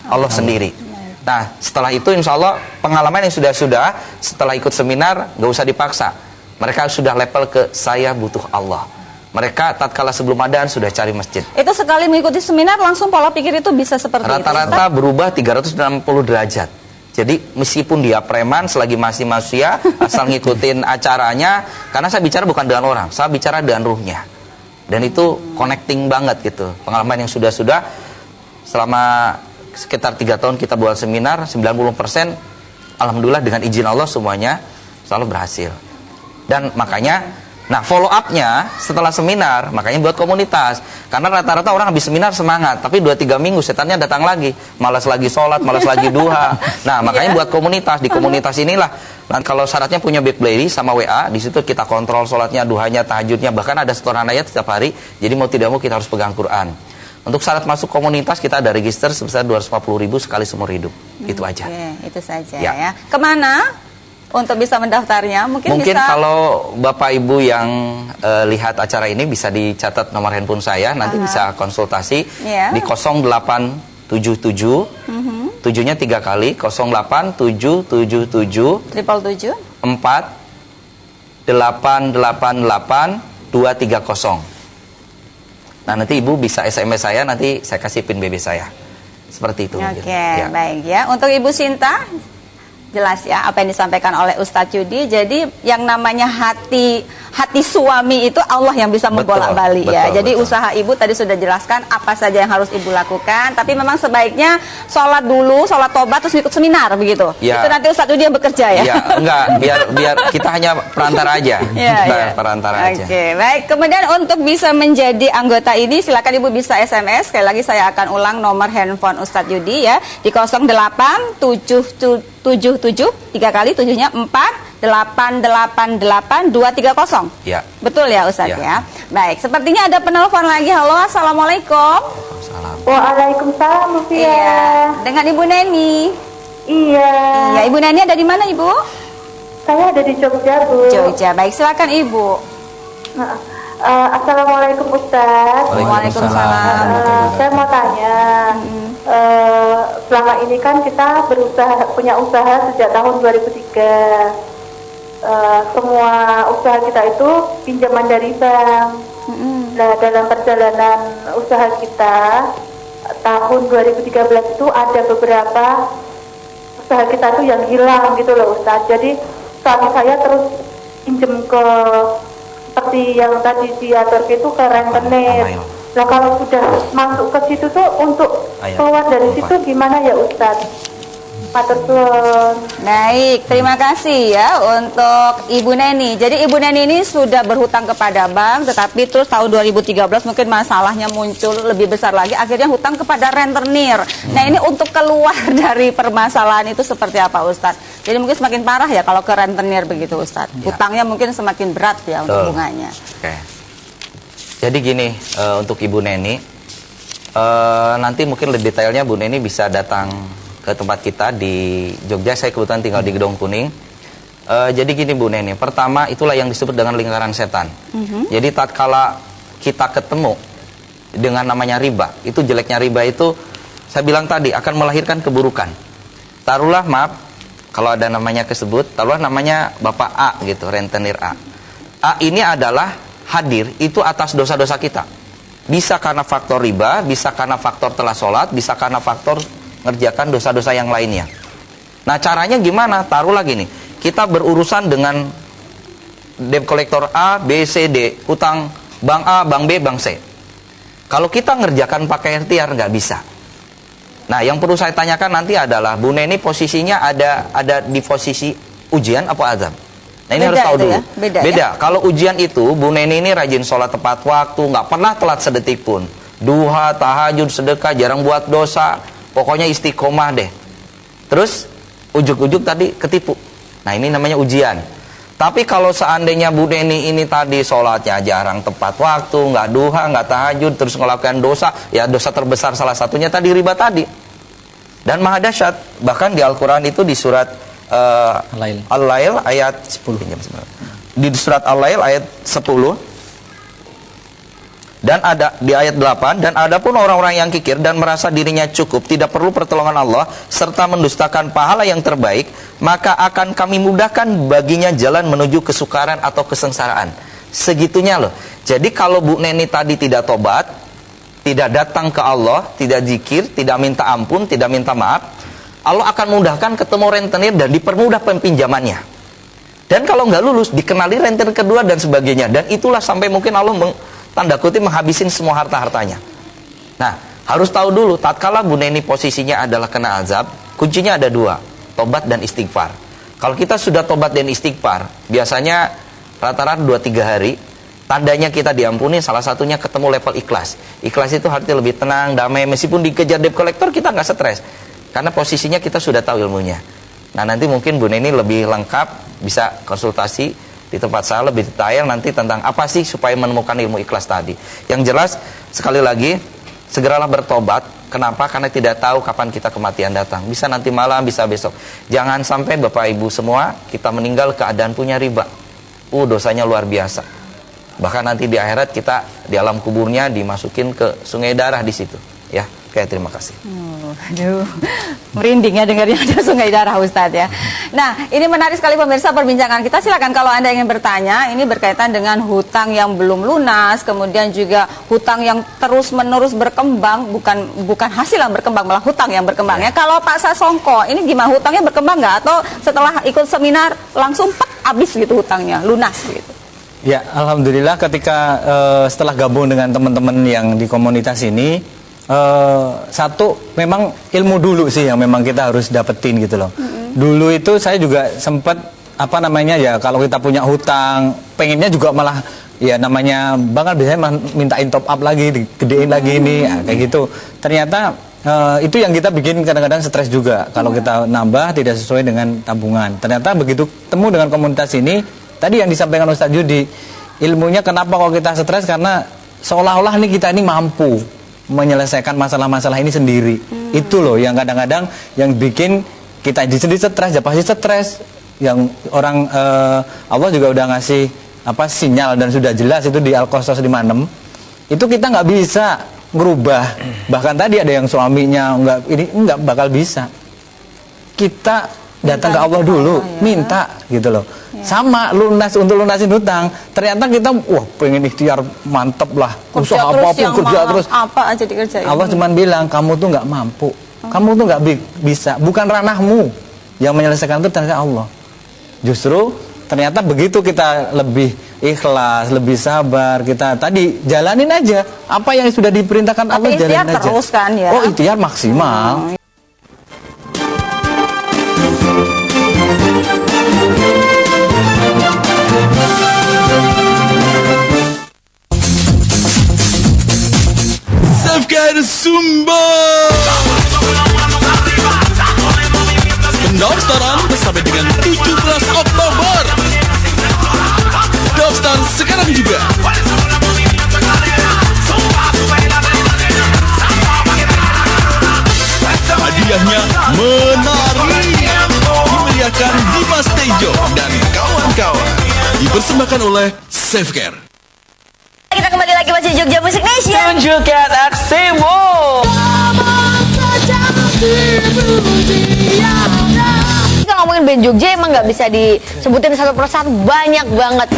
Allah sendiri. Nah setelah itu insya Allah pengalaman yang sudah setelah ikut seminar nggak usah dipaksa. Mereka sudah level ke saya butuh Allah. Mereka tatkala sebelum adaan sudah cari masjid. Itu sekali mengikuti seminar langsung pola pikir itu bisa seperti itu. Rata-rata berubah 360 derajat. Jadi meskipun dia preman, selagi masih manusia, asal ngikutin acaranya, karena saya bicara bukan dengan orang, saya bicara dengan ruhnya. Dan itu connecting banget gitu. Pengalaman yang sudah selama sekitar 3 tahun kita buat seminar, 90% alhamdulillah dengan izin Allah semuanya selalu berhasil. Dan makanya nah follow up-nya setelah seminar, makanya buat komunitas. Karena rata-rata orang habis seminar semangat, tapi 2-3 minggu setannya datang lagi, malas lagi sholat, malas lagi duha. Nah makanya buat komunitas. Di komunitas inilah, nah, kalau syaratnya punya BlackBerry sama WA, di situ kita kontrol sholatnya, duhanya, tahajudnya, bahkan ada setoran ayat setiap hari. Jadi mau tidak mau kita harus pegang Quran. Untuk syarat masuk komunitas kita ada register sebesar 240.000 sekali seumur hidup. Itu aja. Oke, itu saja Ya. ya. Kemana untuk bisa mendaftarnya? Mungkin bisa... kalau Bapak Ibu yang lihat acara ini bisa dicatat nomor handphone saya, nanti bisa konsultasi Iya. di 0877 7-nya 3 kali 08777 777 4 888 230. Nah nanti Ibu bisa SMS saya, nanti saya kasih PIN BB saya. Seperti itu. Oke, gitu. Ya. baik ya. Untuk Ibu Sinta, jelas ya apa yang disampaikan oleh Ustadz Yudi. Jadi yang namanya hati suami itu Allah yang bisa membolak-balik ya. Jadi usaha ibu tadi sudah jelaskan apa saja yang harus ibu lakukan. Tapi memang sebaiknya sholat dulu, sholat tobat terus ikut seminar begitu. Ya. Itu nanti Ustadz Yudi yang bekerja ya. Ya, enggak, biar kita hanya perantara aja. Ya. Perantara aja. Oke, baik. Kemudian untuk bisa menjadi anggota ini silakan ibu bisa SMS. Sekali lagi saya akan ulang nomor handphone Ustadz Yudi ya di 0877 3 kali 7-nya 4 0888-230. Ya. Betul ya Ustadz Ya. ya. Baik, sepertinya ada penelpon lagi. Halo, assalamualaikum. Salam. Waalaikumsalam, Mufia. Iya, dengan Ibu Neni. Iya. Iya, Ibu Neni ada di mana Ibu? Saya ada di Jogja, Bu. Jogja. Baik, silakan Ibu. Nah, Assalamualaikum Ustaz. Waalaikumsalam. Saya mau tanya, selama ini kan kita punya usaha sejak tahun 2003. Semua usaha kita itu pinjaman dari bank. Nah, dalam perjalanan usaha kita tahun 2013 itu ada beberapa usaha kita tuh yang hilang gitu loh Ustaz. Jadi suami saya terus pinjem ke seperti yang tadi diatur itu ke rentenir. Nah, kalau sudah masuk ke situ tuh untuk keluar dari situ gimana ya Ustaz? Matur suwun. Baik, terima kasih ya untuk Ibu Neni. Jadi Ibu Neni ini sudah berhutang kepada bank, tetapi terus tahun 2013 mungkin masalahnya muncul lebih besar lagi, akhirnya hutang kepada rentenir. Nah, ini untuk keluar dari permasalahan itu seperti apa Ustadz? Jadi mungkin semakin parah ya kalau ke rentenir begitu Ustadz. Hutangnya mungkin semakin berat ya untuk bunganya. Oke. Jadi gini, untuk Ibu Neni, nanti mungkin lebih detailnya Bu Neni bisa datang ke tempat kita di Jogja. Saya kebetulan tinggal di Gedong Kuning. Jadi gini Bu Neni, pertama itulah yang disebut dengan lingkaran setan. Jadi tatkala kita ketemu dengan namanya riba, itu jeleknya riba itu, saya bilang tadi akan melahirkan keburukan. Taruhlah, maaf kalau ada namanya tersebut, taruhlah namanya Bapak A gitu, rentenir A. A ini adalah hadir itu atas dosa-dosa kita. Bisa karena faktor riba, bisa karena faktor telah sholat, bisa karena faktor ngerjakan dosa-dosa yang lainnya. Nah, caranya gimana? Taruhlah gini, kita berurusan dengan debt collector A, B, C, D, utang bank A, bank B, bank C. Kalau kita ngerjakan pakai ikhtiar nggak bisa. Nah, yang perlu saya tanyakan nanti adalah Bu Neni posisinya ada di posisi ujian apa azab? Nah, ini harus tahu dulu. Ya? Beda. Ya? Kalau ujian itu Bu Neni ini rajin sholat tepat waktu, nggak pernah telat sedetik pun. Duha, tahajud, sedekah, jarang buat dosa. Pokoknya istiqomah deh. Terus ujuk-ujuk tadi ketipu. Nah, ini namanya ujian. Tapi kalau seandainya Bu Neni ini tadi sholatnya jarang tepat waktu, nggak duha, nggak tahajud, terus melakukan dosa, ya dosa terbesar salah satunya tadi riba tadi. Dan maha dahsyat, bahkan di Al-Quran itu di surat Al-Lail ayat 10. Di surat Al-Lail ayat 10. Dan ada di ayat 8, dan adapun orang-orang yang kikir dan merasa dirinya cukup, tidak perlu pertolongan Allah, serta mendustakan pahala yang terbaik, maka akan kami mudahkan baginya jalan menuju kesukaran atau kesengsaraan. Segitunya loh. Jadi kalau Bu Neni tadi tidak tobat, tidak datang ke Allah, tidak zikir, tidak minta ampun, tidak minta maaf, Allah akan mudahkan ketemu rentenir dan dipermudah pinjamannya. Dan kalau nggak lulus, dikenali rentenir kedua dan sebagainya. Dan itulah sampai mungkin Allah tanda kutip menghabisin semua harta-hartanya. Nah, harus tahu dulu, tatkala Bu Neni posisinya adalah kena azab, kuncinya ada dua, tobat dan istighfar. Kalau kita sudah tobat dan istighfar, biasanya rata-rata 2-3 hari, tandanya kita diampuni, salah satunya ketemu level ikhlas. Ikhlas itu artinya lebih tenang, damai, meskipun dikejar debt collector kita nggak stres, karena posisinya kita sudah tahu ilmunya. Nah, nanti mungkin Bu Neni lebih lengkap, bisa konsultasi di tempat saya lebih detail nanti tentang apa sih supaya menemukan ilmu ikhlas tadi. Yang jelas, sekali lagi, segeralah bertobat. Kenapa? Karena tidak tahu kapan kita kematian datang. Bisa nanti malam, bisa besok. Jangan sampai Bapak Ibu semua kita meninggal keadaan punya riba. Dosanya luar biasa. Bahkan nanti di akhirat kita di alam kuburnya dimasukin ke sungai darah di situ. Ya, oke, terima kasih. Aduh, merinding ya dengarnya ada sungai darah Ustadz ya. Nah, ini menarik sekali pemirsa perbincangan kita. Silakan kalau Anda ingin bertanya, ini berkaitan dengan hutang yang belum lunas, kemudian juga hutang yang terus-menerus berkembang, bukan hasil yang berkembang, malah hutang yang berkembang ya. Kalau Pak Sasongko, ini gimana, hutangnya berkembang nggak? Atau setelah ikut seminar langsung habis gitu hutangnya, lunas gitu? Ya, alhamdulillah ketika setelah gabung dengan teman-teman yang di komunitas ini, satu memang ilmu dulu sih yang memang kita harus dapetin gitu loh. Dulu itu saya juga sempat kalau kita punya hutang pengennya juga malah ya namanya bang kan biasanya mintain top up lagi, digedein lagi ini kayak gitu. Ternyata itu yang kita bikin kadang-kadang stres juga kalau kita nambah tidak sesuai dengan tabungan. Ternyata begitu temu dengan komunitas ini, tadi yang disampaikan Ustadz Yudi, ilmunya kenapa kalau kita stres, karena seolah-olah nih kita ini mampu menyelesaikan masalah-masalah ini sendiri. Itu loh yang kadang-kadang yang bikin kita jadi stres, ya pasti stres. Yang orang Allah juga udah ngasih sinyal dan sudah jelas itu di Al-Qasas 56. Itu kita nggak bisa ngerubah. Bahkan tadi ada yang suaminya nggak bakal bisa. Kita datang ke Allah dulu, minta gitu loh. Sama untuk lunasin hutang. Ternyata kita pengen ikhtiar mantep lah, usaha apapun, kerja terus. Apa aja dikerjain. Allah cuman bilang kamu tuh nggak mampu, kamu tuh nggak bisa. Bukan ranahmu yang menyelesaikan itu, ternyata Allah. Justru ternyata begitu kita lebih ikhlas, lebih sabar, kita tadi jalanin aja apa yang sudah diperintahkan Allah, jalanin aja. Terus kan ya. Oh, ikhtiar maksimal. Safeguard Sumba. Pendaftaran sampai dengan 17 Oktober. Daftar sekarang juga. Hadiahnya menarik. Dimeriahkan Dimas Tejo dan kawan-kawan. Dipersembahkan oleh Safeguard. Kita kembali lagi masih Jogja Music Nation. Tunjukkan aksimu. Kita ngomongin band Jogja emang nggak bisa disebutin satu persatu, banyak banget.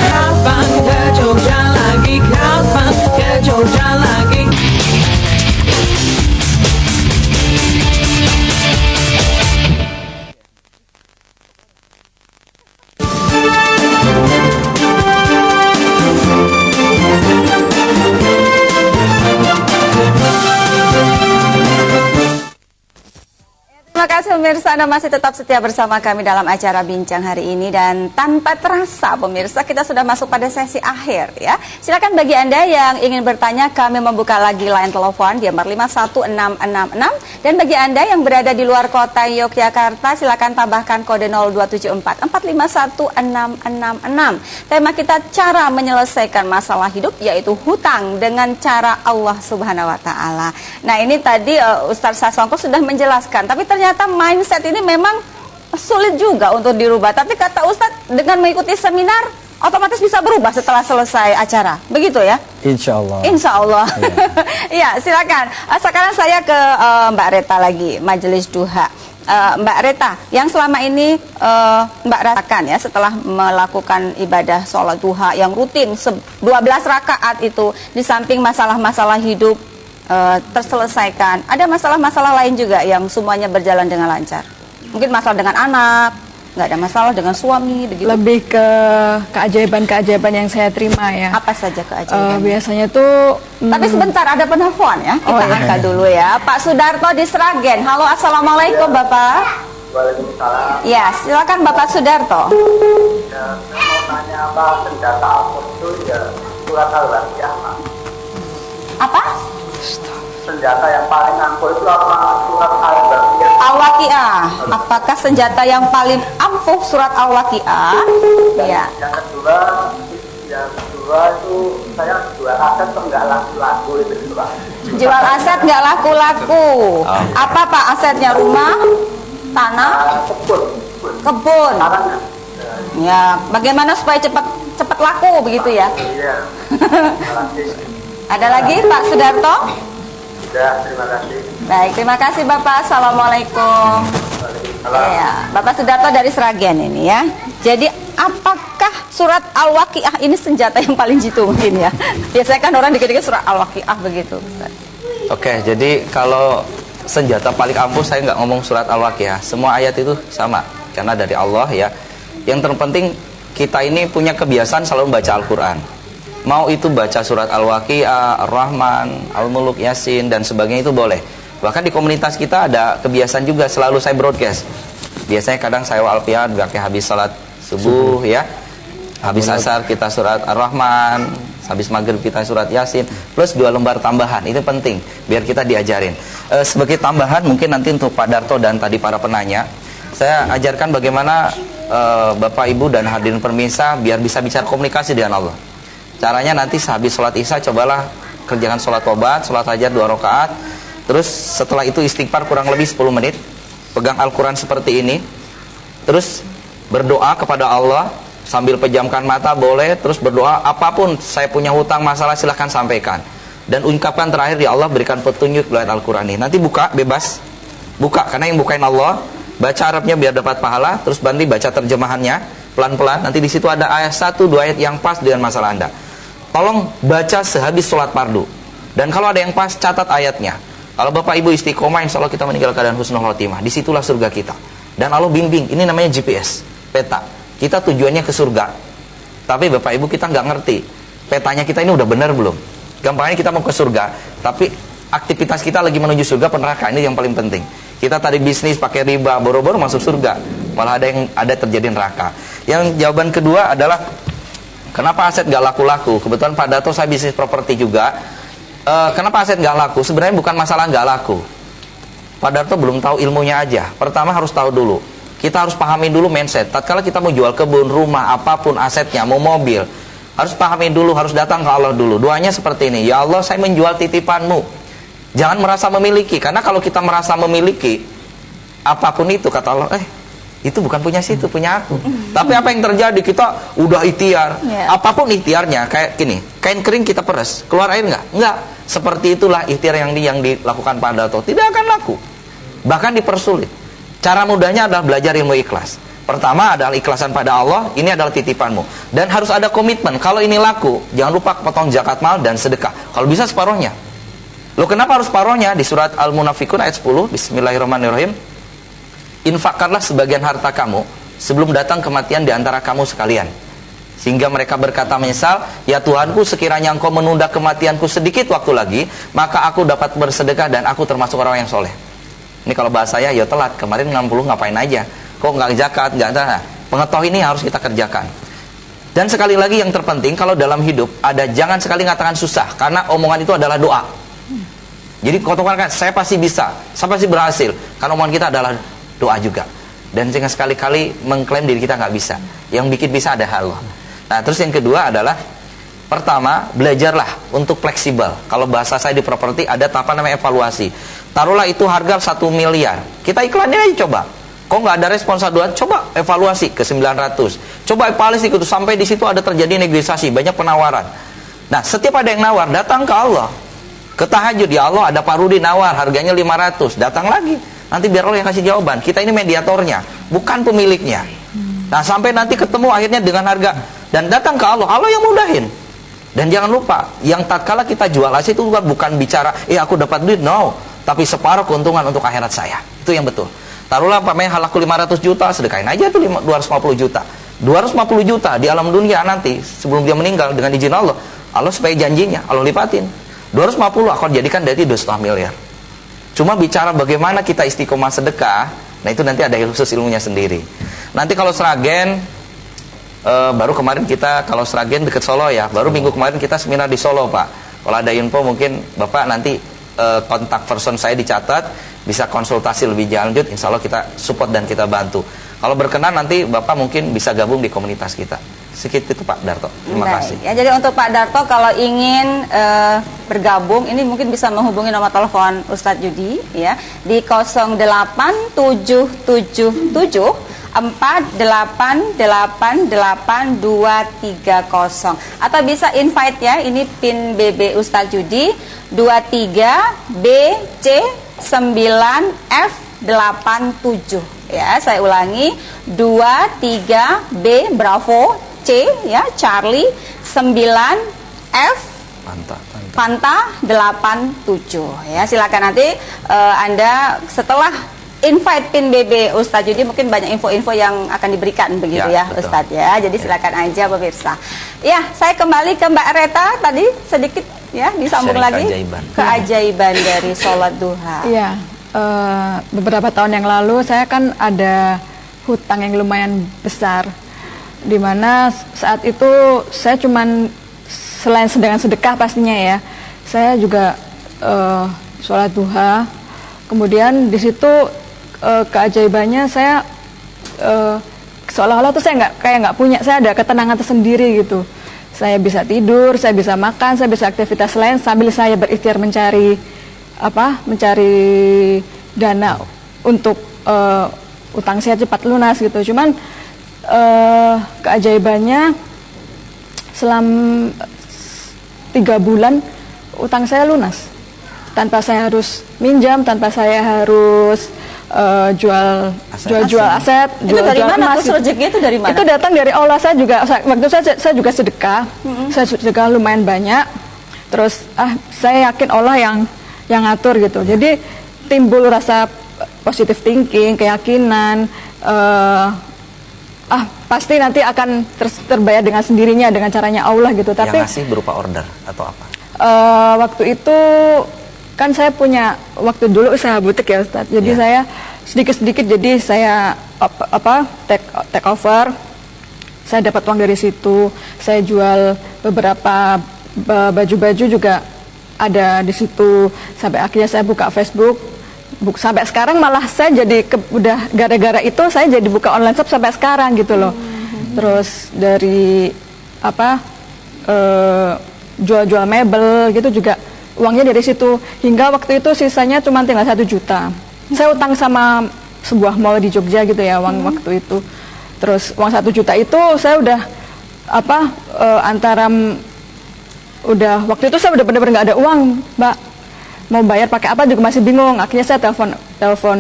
Kapan ke Jogja lagi? Kapan ke Jogja lagi? Terima kasih pemirsa, Anda masih tetap setia bersama kami dalam acara Bincang hari ini. Dan tanpa terasa pemirsa, kita sudah masuk pada sesi akhir ya. Silakan bagi Anda yang ingin bertanya, kami membuka lagi line telepon di nomor 51666. Dan bagi Anda yang berada di luar kota Yogyakarta, silakan tambahkan kode 0274 451 666. Tema kita cara menyelesaikan masalah hidup, yaitu hutang dengan cara Allah Subhanahu wa Ta'ala. Nah, ini tadi Ustadz Sasongko sudah menjelaskan, tapi ternyata mindset ini memang sulit juga untuk dirubah. Tapi kata Ustadz, dengan mengikuti seminar otomatis bisa berubah setelah selesai acara. Begitu ya? Insya Allah. Insya Allah. Ya, silakan. Sekarang saya ke Mbak Reta lagi, Majelis Duha. Mbak Reta, yang selama ini Mbak rasakan ya setelah melakukan ibadah sholat duha yang rutin 12 rakaat itu, di samping masalah-masalah hidup terselesaikan, ada masalah-masalah lain juga yang semuanya berjalan dengan lancar. Mungkin masalah dengan anak, nggak ada masalah dengan suami, begitu. Lebih ke keajaiban-keajaiban yang saya terima ya. Apa saja keajaiban? Biasanya tuh Tapi sebentar, ada penelpon ya, kita angkat dulu ya. Pak Sudarto di Sragen. Halo, assalamualaikum Bapak. Waalaikumsalam. Ya, silakan Bapak Sudarto. Ya, saya mau tanya apa senjata Al-Qur'an itu ya surat Al-Waqiah, Pak. Apa? Senjata yang paling ampuh itu apa surat Al-Waqiah? Al-Waqiah. Apakah senjata yang paling ampuh surat Al-Waqiah? Ya. Yang kedua itu saya jual aset kok nggak laku-laku itu, Pak. Jual aset nggak laku-laku. Apa Pak asetnya? Rumah? Tanah? Kebun. Ya, bagaimana supaya cepat laku begitu ya? Iya. Ada lagi Pak Sudarto? Sudah, terima kasih. Baik, terima kasih Bapak. Assalamualaikum. Ya, Bapak Sudarto dari Sragen ini ya. Jadi apakah surat Al-Waqiah ini senjata yang paling jitu mungkin ya? Biasanya kan orang dikit-dikit surat Al-Waqiah begitu. Oke, jadi kalau senjata paling ampuh, saya nggak ngomong surat Al-Waqiah. Semua ayat itu sama, karena dari Allah ya. Yang terpenting kita ini punya kebiasaan selalu membaca Al-Quran. Mau itu baca surat Al-Waqiah, Ar-Rahman, Al-Muluk, Yasin, dan sebagainya itu boleh. Bahkan di komunitas kita ada kebiasaan juga, selalu saya broadcast. Biasanya kadang saya Al-Fatihah, habis salat subuh ya. Habis asar kita surat Ar-Rahman, habis maghrib kita surat Yasin, plus 2 lembar tambahan. Itu penting, biar kita diajarin. Sebagai tambahan mungkin nanti untuk Pak Darto dan tadi para penanya, saya ajarkan bagaimana Bapak Ibu dan hadirin pemirsa biar bisa bicara komunikasi dengan Allah. Caranya nanti habis sholat isya cobalah kerjakan sholat tobat, sholat hajat 2 rakaat. Terus setelah itu istighfar kurang lebih 10 menit, pegang Al-Quran seperti ini, terus berdoa kepada Allah sambil pejamkan mata boleh, terus berdoa apapun, saya punya hutang masalah silahkan sampaikan, dan ungkapkan terakhir, ya Allah berikan petunjuk lewat Al-Quran ini. Nanti buka bebas, buka karena yang bukain Allah, baca Arabnya biar dapat pahala, terus nanti baca terjemahannya pelan-pelan, nanti di situ ada ayat 1-2 ayat yang pas dengan masalah Anda. Tolong baca sehabis sholat fardu, dan kalau ada yang pas catat ayatnya. Kalau Bapak Ibu istiqomah, insya Allah kita meninggal keadaan husnul khotimah, disitulah surga kita. Dan Allah bimbing, ini namanya GPS, peta. Kita tujuannya ke surga, tapi Bapak Ibu kita nggak ngerti petanya kita ini udah benar belum. Gampangnya kita mau ke surga, tapi aktivitas kita lagi menuju surga neraka. Ini yang paling penting. Kita tadi bisnis pakai riba, boro-boro masuk surga, malah ada terjadi neraka. Yang jawaban kedua adalah kenapa aset nggak laku-laku. Kebetulan Pak Dato saya bisnis properti juga. Kenapa aset nggak laku? Sebenarnya bukan masalah nggak laku. Pak Darto belum tahu ilmunya aja. Pertama harus tahu dulu. Kita harus pahami dulu mindset. Tatkala kita mau jual kebun, rumah, apapun asetnya, mau mobil, harus pahami dulu, harus datang ke Allah dulu. Doanya seperti ini, ya Allah saya menjual titipanmu. Jangan merasa memiliki, karena kalau kita merasa memiliki apapun itu, kata Allah, itu bukan punya situ, punya aku. Tapi apa yang terjadi? Kita udah ikhtiar, apapun ikhtiarnya, kayak gini, kain kering kita peres, keluar air nggak? Nggak. Seperti itulah ikhtiar yang dilakukan Pak Dato, tidak akan laku, bahkan dipersulit. Cara mudahnya adalah belajar ilmu ikhlas. Pertama adalah ikhlasan pada Allah, ini adalah titipanmu. Dan harus ada komitmen, kalau ini laku, jangan lupa potong zakat mal dan sedekah. Kalau bisa separuhnya. Loh kenapa harus separuhnya? Di surat Al-Munafikun ayat 10, Bismillahirrahmanirrahim. Infakkanlah sebagian harta kamu sebelum datang kematian di antara kamu sekalian. Sehingga mereka berkata menyesal, ya Tuhanku sekiranya engkau menunda kematianku sedikit waktu lagi, maka aku dapat bersedekah dan aku termasuk orang yang soleh. Ini kalau bahasa saya, ya telat, kemarin 60 ngapain aja, kok nggak zakat, nggak ada. Pengetahuan ini harus kita kerjakan. Dan sekali lagi yang terpenting, kalau dalam hidup, jangan sekali mengatakan susah, karena omongan itu adalah doa. Jadi katakan, saya pasti bisa, saya pasti berhasil, karena omongan kita adalah doa juga. Dan jangan sekali-kali mengklaim diri kita nggak bisa. Yang bikin bisa ada Allah. Nah terus yang kedua adalah, pertama, belajarlah untuk fleksibel. Kalau bahasa saya di properti ada tahapan namanya evaluasi. Taruhlah itu harga 1 miliar. Kita iklanin aja coba. Kok nggak ada respon saduan? Coba evaluasi ke 900. Coba evaluasi itu sampai di situ ada terjadi negosiasi, banyak penawaran. Nah, setiap ada yang nawar, datang ke Allah. Ke tahajud, ya Allah ada Pak Rudi nawar, harganya 500. Datang lagi. Nanti biar Allah yang kasih jawaban. Kita ini mediatornya, bukan pemiliknya. Nah, sampai nanti ketemu akhirnya dengan harga. Dan datang ke Allah, Allah yang mudahin. Dan jangan lupa, yang tatkala kita jual aset itu bukan bicara, aku dapat duit, no. Tapi separuh keuntungan untuk akhirat saya. Itu yang betul. Taruhlah pamer halaku 500 juta, sedekahin aja tuh 250 juta. 250 juta di alam dunia nanti, sebelum dia meninggal dengan izin Allah. Allah supaya janjinya, Allah lipatin. 250 akan jadikan dari 2,5 miliar. Cuma bicara bagaimana kita istiqomah sedekah, nah itu nanti ada khusus ilmunya sendiri. Nanti kalau Sragen, baru kemarin kita, kalau Sragen deket Solo ya, baru minggu kemarin kita seminar di Solo Pak. Kalau ada info mungkin Bapak nanti kontak person saya dicatat, bisa konsultasi lebih lanjut, insya Allah kita support dan kita bantu. Kalau berkenan nanti Bapak mungkin bisa gabung di komunitas kita. Sedikit itu Pak Darto, terima kasih. Ya, jadi untuk Pak Darto kalau ingin bergabung, ini mungkin bisa menghubungi nomor telepon Ustadz Yudi ya, di 08777 4888230, atau bisa invite ya, ini pin BB Ustadz Yudi 23BC9F87 ya. Saya ulangi, 23B Bravo C ya, Charlie 9F Panta 87 ya. Silakan nanti Anda setelah invite pin BB Ustadz Yudi, mungkin banyak info-info yang akan diberikan begitu ya Ustadz ya. Jadi silakan aja pemirsa. Ya, saya kembali ke Mbak Reta tadi sedikit ya, disambung lagi keajaiban dari sholat duha. Iya, beberapa tahun yang lalu saya kan ada hutang yang lumayan besar. Dimana saat itu saya cuman selain dengan sedekah pastinya ya, saya juga sholat duha. Kemudian di situ keajaibannya saya seolah-olah tuh saya nggak punya, saya ada ketenangan tersendiri gitu. Saya bisa tidur, saya bisa makan, saya bisa aktivitas lain sambil saya berikhtiar mencari dana untuk utang saya cepat lunas gitu. Cuman keajaibannya selama 3 bulan utang saya lunas tanpa saya harus minjam, tanpa saya harus jual aset, Itu dari mana? Terus rezekinya itu dari mana? Itu datang dari Allah. Saya juga waktu saya juga sedekah, saya sedekah lumayan banyak. Terus saya yakin Allah yang ngatur gitu. Jadi timbul rasa positive thinking, keyakinan, pasti nanti akan terbayar dengan sendirinya dengan caranya Allah gitu. Tapi yang ngasih berupa order atau apa? waktu itu kan saya punya waktu dulu usaha butik ya Ustadz. Jadi saya sedikit-sedikit jadi saya take over. Saya dapat uang dari situ. Saya jual beberapa baju-baju juga ada di situ. Sampai akhirnya saya buka Facebook. Sampai sekarang malah saya jadi udah gara-gara itu saya jadi buka online shop sampai sekarang gitu loh. Terus dari jual-jual mebel gitu juga uangnya dari situ. Hingga waktu itu sisanya cuma tinggal 1 juta. Saya utang sama sebuah mall di Jogja gitu ya uang waktu itu. Terus uang 1 juta itu saya udah udah waktu itu saya udah benar-benar nggak ada uang, Mbak. Mau bayar pakai apa juga masih bingung. Akhirnya saya telepon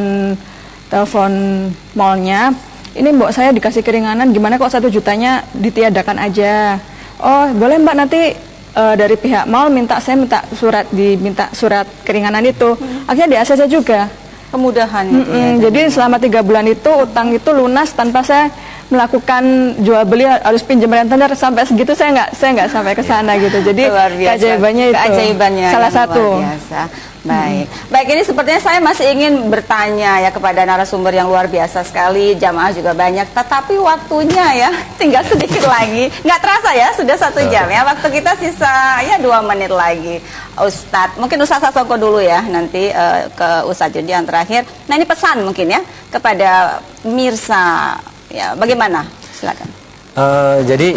mallnya. Ini Mbak, saya dikasih keringanan, gimana kok 1 jutanya ditiadakan aja? Oh boleh Mbak, nanti dari pihak mall saya minta surat keringanan itu. Akhirnya di ACC juga. Kemudahan itu jadi selama 3 bulan itu utang itu lunas tanpa saya melakukan jual beli harus pinjam rentenir sampai segitu saya nggak sampai ke sana gitu. Jadi keajaibannya itu salah satu. Luar biasa. Baik, ini sepertinya saya masih ingin bertanya ya kepada narasumber yang luar biasa sekali, jamaah juga banyak, tetapi waktunya ya tinggal sedikit lagi, nggak terasa ya sudah 1 jam ya, waktu kita sisa ya 2 menit lagi. Ustadz, mungkin Ustadz Sasongko dulu ya, nanti ke Ustadz Judi yang terakhir. Nah ini pesan mungkin ya kepada pemirsa, ya bagaimana? Silakan. Jadi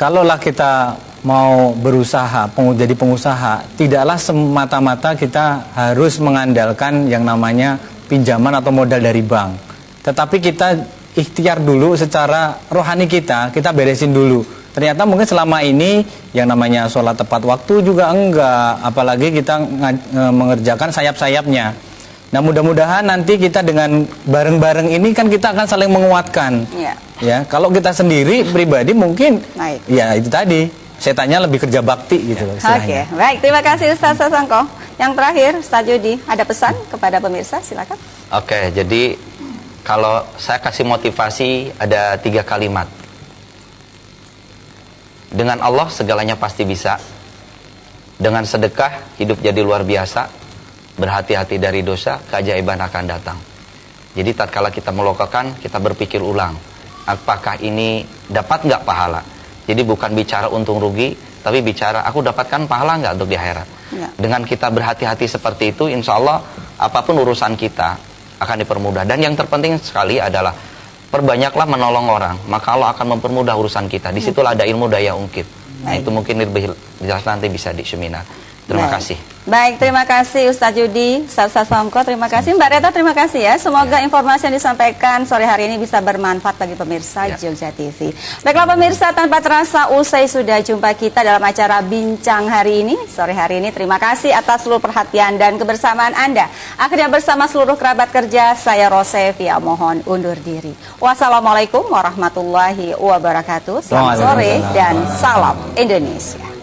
kalaulah kita mau berusaha, jadi pengusaha, tidaklah semata-mata kita harus mengandalkan yang namanya pinjaman atau modal dari bank. Tetapi kita ikhtiar dulu secara rohani kita beresin dulu. Ternyata mungkin selama ini yang namanya sholat tepat waktu juga enggak, apalagi kita mengerjakan sayap-sayapnya. Nah mudah-mudahan nanti kita dengan bareng-bareng ini kan kita akan saling menguatkan. Ya, kalau kita sendiri pribadi mungkin ya itu tadi. Setannya lebih kerja bakti gitu loh istilahnya. Oke, baik, terima kasih Ustaz Sasongko. Yang terakhir, Ustaz Judi, ada pesan kepada pemirsa, silakan. Oke, jadi kalau saya kasih motivasi ada 3 kalimat. Dengan Allah segalanya pasti bisa. Dengan sedekah hidup jadi luar biasa. Berhati-hati dari dosa, keajaiban akan datang. Jadi tatkala kita melakukan, kita berpikir ulang. Apakah ini dapat nggak pahala? Jadi bukan bicara untung rugi, tapi bicara aku dapatkan pahala nggak untuk di akhirat. Dengan kita berhati-hati seperti itu, insya Allah apapun urusan kita akan dipermudah. Dan yang terpenting sekali adalah perbanyaklah menolong orang, maka Allah akan mempermudah urusan kita. Disitulah ada ilmu daya ungkit. Nah itu mungkin lebih jelas nanti bisa di seminar. Terima kasih. Baik, terima kasih Ustaz Judi, Ustaz Sasongko, terima kasih Mbak Reta, terima kasih ya. Semoga informasi yang disampaikan sore hari ini bisa bermanfaat bagi pemirsa Jogja TV. Baiklah pemirsa, tanpa terasa usai sudah jumpa kita dalam acara Bincang hari ini, sore hari ini. Terima kasih atas seluruh perhatian dan kebersamaan Anda. Akhirnya bersama seluruh kerabat kerja, saya Rosevia mohon undur diri. Wassalamualaikum warahmatullahi wabarakatuh. Selamat sore dan salam Indonesia.